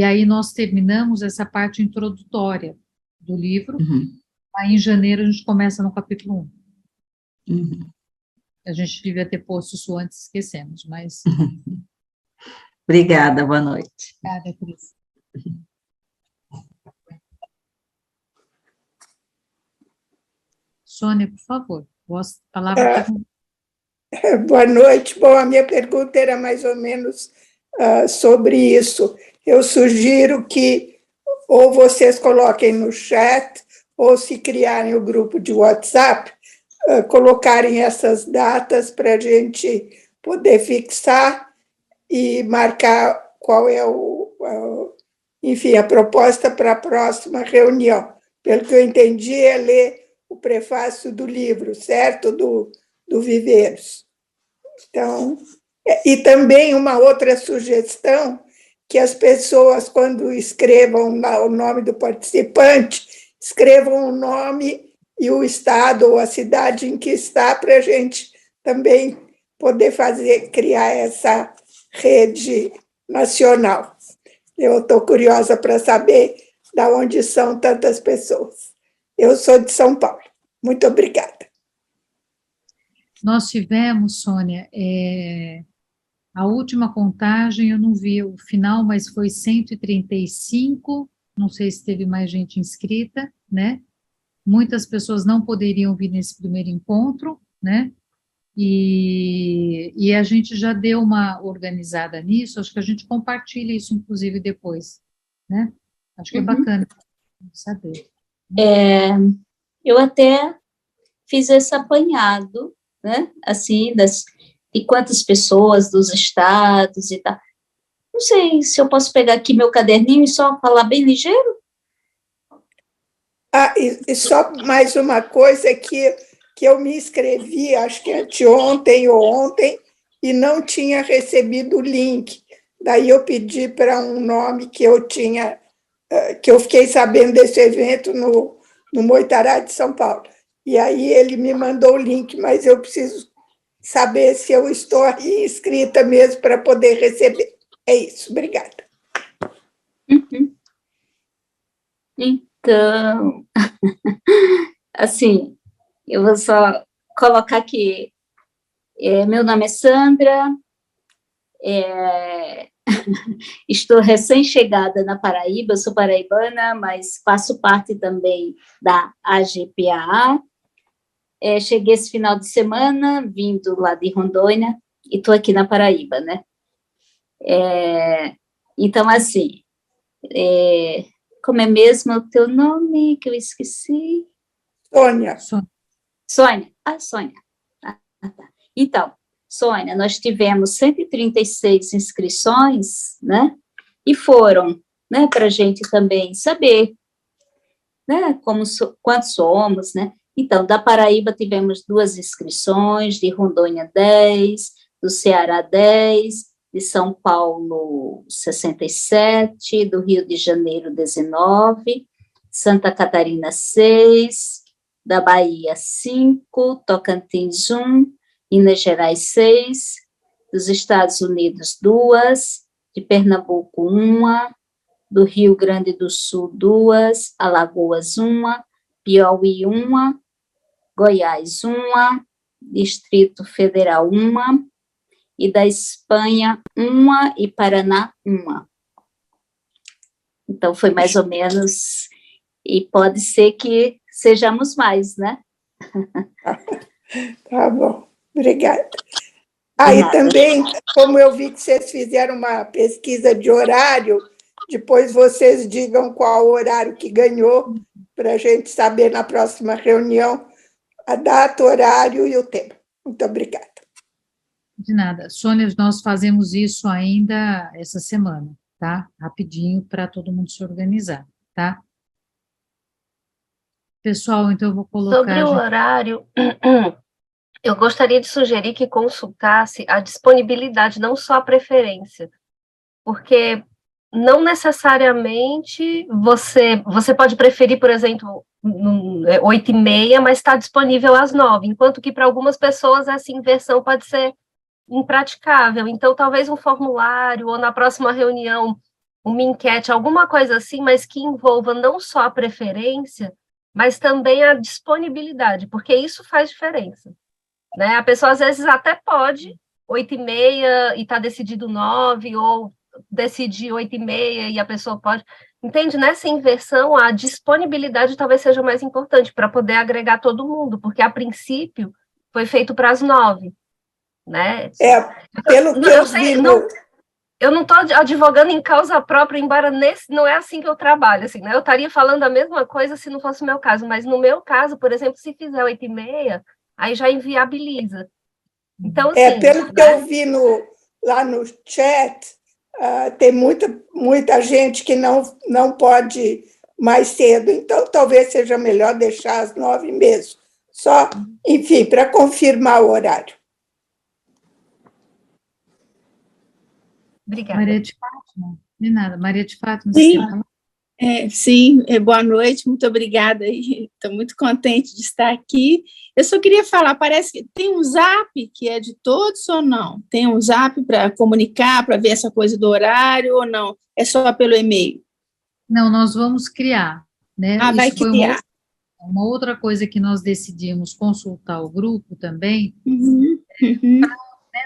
aí nós terminamos essa parte introdutória do livro, aí em janeiro a gente começa no capítulo 1. A gente devia ter posto isso antes, esquecemos, mas... Obrigada, boa noite. Obrigada, Cris. Sônia, por favor, a palavra está com... Boa noite. Bom, a minha pergunta era mais ou menos sobre isso. Eu sugiro que ou vocês coloquem no chat, ou se criarem o grupo de WhatsApp, colocarem essas datas para a gente poder fixar e marcar qual é enfim, a proposta para a próxima reunião. Pelo que eu entendi, é ler o prefácio do livro, certo? Do Viveiros. Então, e também uma outra sugestão, que as pessoas, quando escrevam lá o nome do participante, escrevam o nome e o estado ou a cidade em que está, para a gente também poder criar essa rede nacional. Eu estou curiosa para saber de onde são tantas pessoas. Eu sou de São Paulo. Muito obrigada. Nós tivemos, Sônia, a última contagem, eu não vi o final, mas foi 135, não sei se teve mais gente inscrita, né? Muitas pessoas não poderiam vir nesse primeiro encontro, né? E a gente já deu uma organizada nisso, acho que a gente compartilha isso, inclusive, depois, né? Acho que é bacana saber. Eu até fiz esse apanhado, né? Assim, de quantas pessoas, dos estados e tal. Não sei se eu posso pegar aqui meu caderninho e só falar bem ligeiro. E só mais uma coisa que eu me inscrevi, acho que anteontem ou ontem, e não tinha recebido o link. Daí eu pedi para um nome que eu tinha, que eu fiquei sabendo desse evento no Moitará de São Paulo. E aí ele me mandou o link, mas eu preciso saber se eu estou aí inscrita mesmo para poder receber. É isso, obrigada. Então, assim, eu vou só colocar aqui, meu nome é Sandra, estou recém-chegada na Paraíba, eu sou paraibana, mas faço parte também da AGPAA. Cheguei esse final de semana, vindo lá de Rondônia, e estou aqui na Paraíba, né? Então, assim, como é mesmo o teu nome, que eu esqueci? Sônia. Sônia. Sônia. Tá. Então, Sônia, nós tivemos 136 inscrições, né? E foram, né, para a gente também saber, né, quantos somos, né? Então, da Paraíba tivemos 2 inscrições, de Rondônia 10, do Ceará 10, de São Paulo 67, do Rio de Janeiro 19, Santa Catarina 6, da Bahia 5, Tocantins 1, Minas Gerais 6, dos Estados Unidos 2, de Pernambuco 1, do Rio Grande do Sul 2, Alagoas 1, Piauí 1, Goiás 1, Distrito Federal 1, e da Espanha 1 e Paraná 1. Então, foi mais ou menos, e pode ser que sejamos mais, né? Tá bom, obrigada. E também, como eu vi que vocês fizeram uma pesquisa de horário, depois vocês digam qual horário que ganhou, para a gente saber na próxima reunião a data, horário e o tema. Muito obrigada. De nada. Sônia, nós fazemos isso ainda essa semana, tá? Rapidinho, para todo mundo se organizar, tá? Pessoal, então eu vou colocar... Sobre o horário, eu gostaria de sugerir que consultasse a disponibilidade, não só a preferência, porque não necessariamente você pode preferir, por exemplo, 8h30, mas está disponível às 9h, enquanto que para algumas pessoas essa inversão pode ser impraticável. Então, talvez um formulário, ou na próxima reunião, uma enquete, alguma coisa assim, mas que envolva não só a preferência, mas também a disponibilidade, porque isso faz diferença, né? A pessoa, às vezes, até pode 8h30 e está decidido 9, ou decidir 8h30 e a pessoa pode... Entende? Nessa inversão, a disponibilidade talvez seja mais importante para poder agregar todo mundo, porque, a princípio, foi feito para as 9, né? Pelo que eu vi... Eu não estou advogando em causa própria, embora não é assim que eu trabalho, assim, né? Eu estaria falando a mesma coisa se não fosse o meu caso, mas no meu caso, por exemplo, se fizer 8h30, aí já inviabiliza. Então, assim, pelo que eu vi lá no chat, tem muita gente que não pode mais cedo, então talvez seja melhor deixar às 9 mesmo. Só, enfim, para confirmar o horário. Obrigada. Maria de Fátima, de nada. Maria de Fátima, Sim. você quer falar? Sim, boa noite, muito obrigada. Estou muito contente de estar aqui. Eu só queria falar, parece que tem um Zap que é de todos ou não? Tem um Zap para comunicar, para ver essa coisa do horário ou não? É só pelo e-mail? Não, nós vamos criar, né? Vai Isso foi criar. uma outra coisa que nós decidimos consultar o grupo também,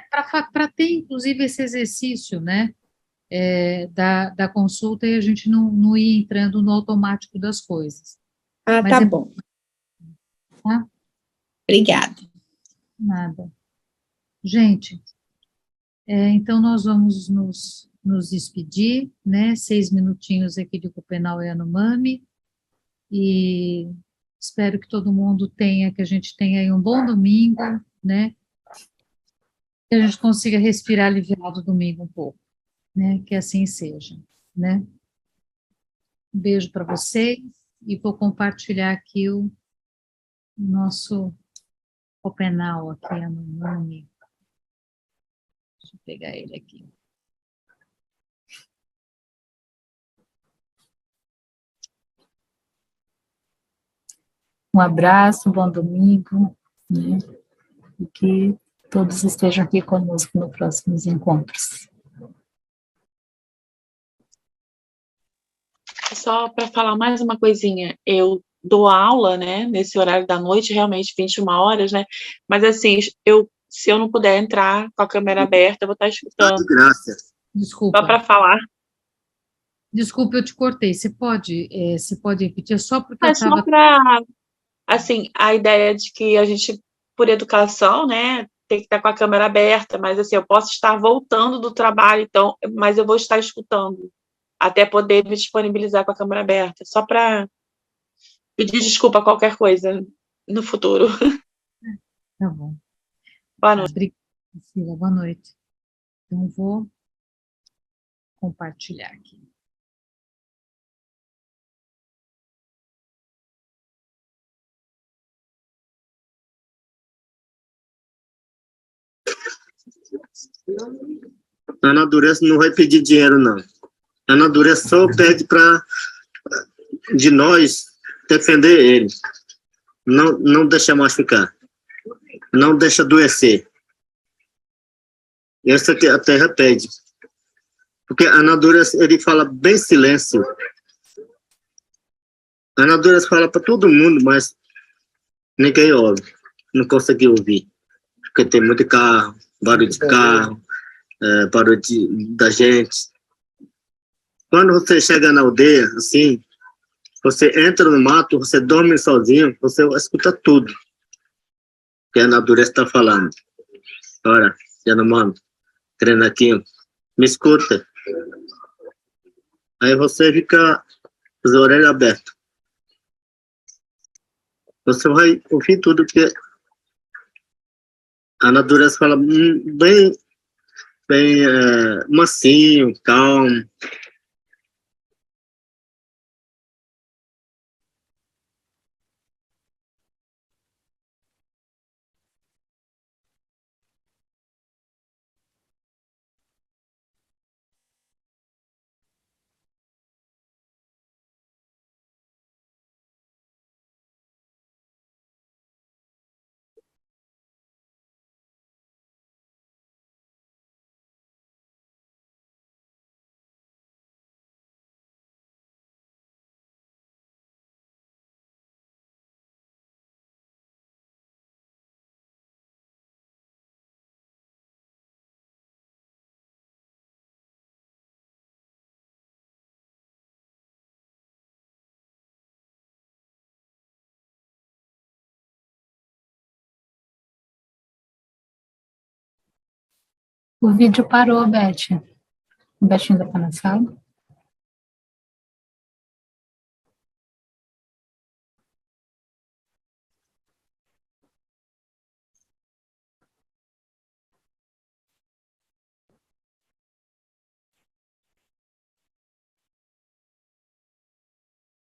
para ter, inclusive, esse exercício, né? Da consulta e a gente não ir entrando no automático das coisas. Mas tá bom. Tá? Obrigada. Nada. Gente, então nós vamos nos despedir, né? 6 minutinhos aqui de Copenau e Yanomami, e espero que todo mundo que a gente tenha aí um bom domingo, né? Que a gente consiga respirar aliviado domingo um pouco, né? Que assim seja, né? Um beijo para vocês e vou compartilhar aqui o nosso Copenau aqui no nome. Deixa eu pegar ele aqui. Um abraço, bom domingo, né? E que todos estejam aqui conosco nos próximos encontros. Só para falar mais uma coisinha, eu dou aula, né, nesse horário da noite, realmente 21 horas, né, mas assim, se eu não puder entrar com a câmera aberta, eu vou estar escutando. Graças. Desculpa. Só para falar. Desculpa, eu te cortei, você pode repetir, só porque eu É estava... só para, assim, a ideia de que a gente, por educação, né, tem que estar com a câmera aberta, mas assim, eu posso estar voltando do trabalho, então, mas eu vou estar escutando, até poder me disponibilizar com a câmera aberta, só para pedir desculpa a qualquer coisa no futuro. Tá bom. Boa noite. Obrigada, Cecília, boa noite. Então, vou compartilhar aqui. A Ana Dureza não vai pedir dinheiro, não. A Ana Dureza só pede de nós defender ele. Não deixa machucar. Não deixa adoecer. Essa que a Terra pede. Porque a Ana Dureza, ele fala bem silêncio. A Ana Dureza fala para todo mundo, mas ninguém ouve. Não consegue ouvir. Porque tem muito carro, barulho de carro, barulho da gente. Quando você chega na aldeia, assim, você entra no mato, você dorme sozinho, você escuta tudo que a natureza está falando. Ora, Yanomami, Krenakinho, me escuta. Aí você fica com as orelhas abertas. Você vai ouvir tudo que a natureza fala bem mansinho, calmo. O vídeo parou, Beth. O Beth ainda está na sala?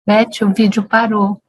Beth, o vídeo parou.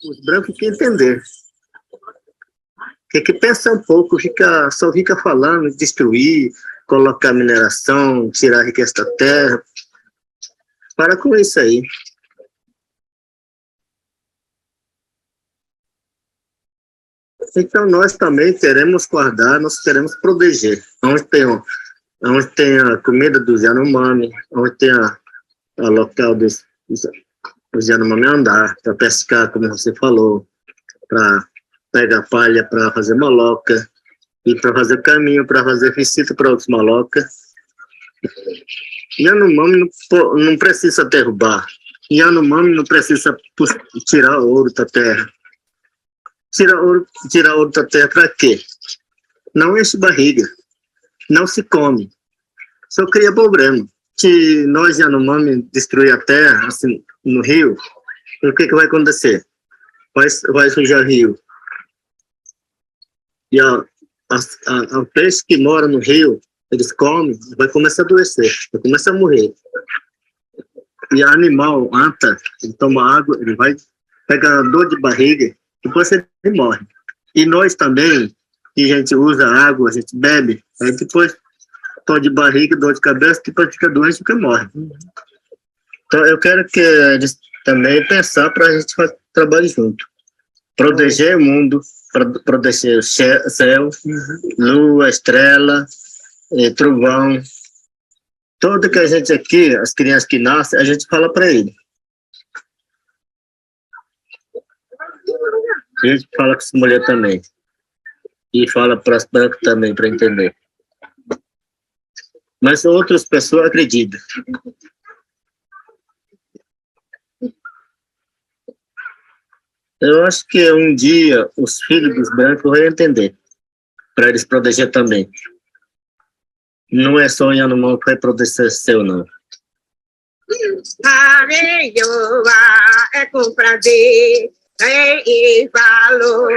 os brancos que entender. Tem que pensar um pouco, só fica falando, destruir, colocar mineração, tirar a riqueza da terra. Para com isso aí. Então, nós também queremos guardar, nós queremos proteger. Onde tem a comida dos Yanomami, onde tem a local dos Yanomami andar, para pescar, como você falou, para pegar palha para fazer maloca, e para fazer caminho, para fazer visita para outros malocas. Yanomami não precisa derrubar. Yanomami não precisa tirar ouro da terra. Tirar ouro da terra para quê? Não enche barriga, não se come, só cria problema. Se nós Yanomami destruir a terra, assim, no rio, o que vai acontecer? Vai sujar o rio. E o peixe que mora no rio, eles comem, vai começar a adoecer, vai começar a morrer. E o animal, anta, ele toma água, ele vai pegar dor de barriga, depois ele morre. E nós também, que a gente usa água, a gente bebe, aí depois dor de barriga, dor de cabeça, depois fica doente e fica morre. Então eu quero que eles também pensar para a gente trabalhar junto. Proteger o mundo, proteger o céu, lua, estrela, trovão. Tudo que a gente aqui, as crianças que nascem, a gente fala para ele. A gente fala com as mulheres também. E fala para as brancas também, para entender. Mas outras pessoas acreditam. Eu acho que um dia os filhos dos brancos vão entender, para eles proteger também. Não é só Yanomami que vai proteger seu, não. É com prazer e valor.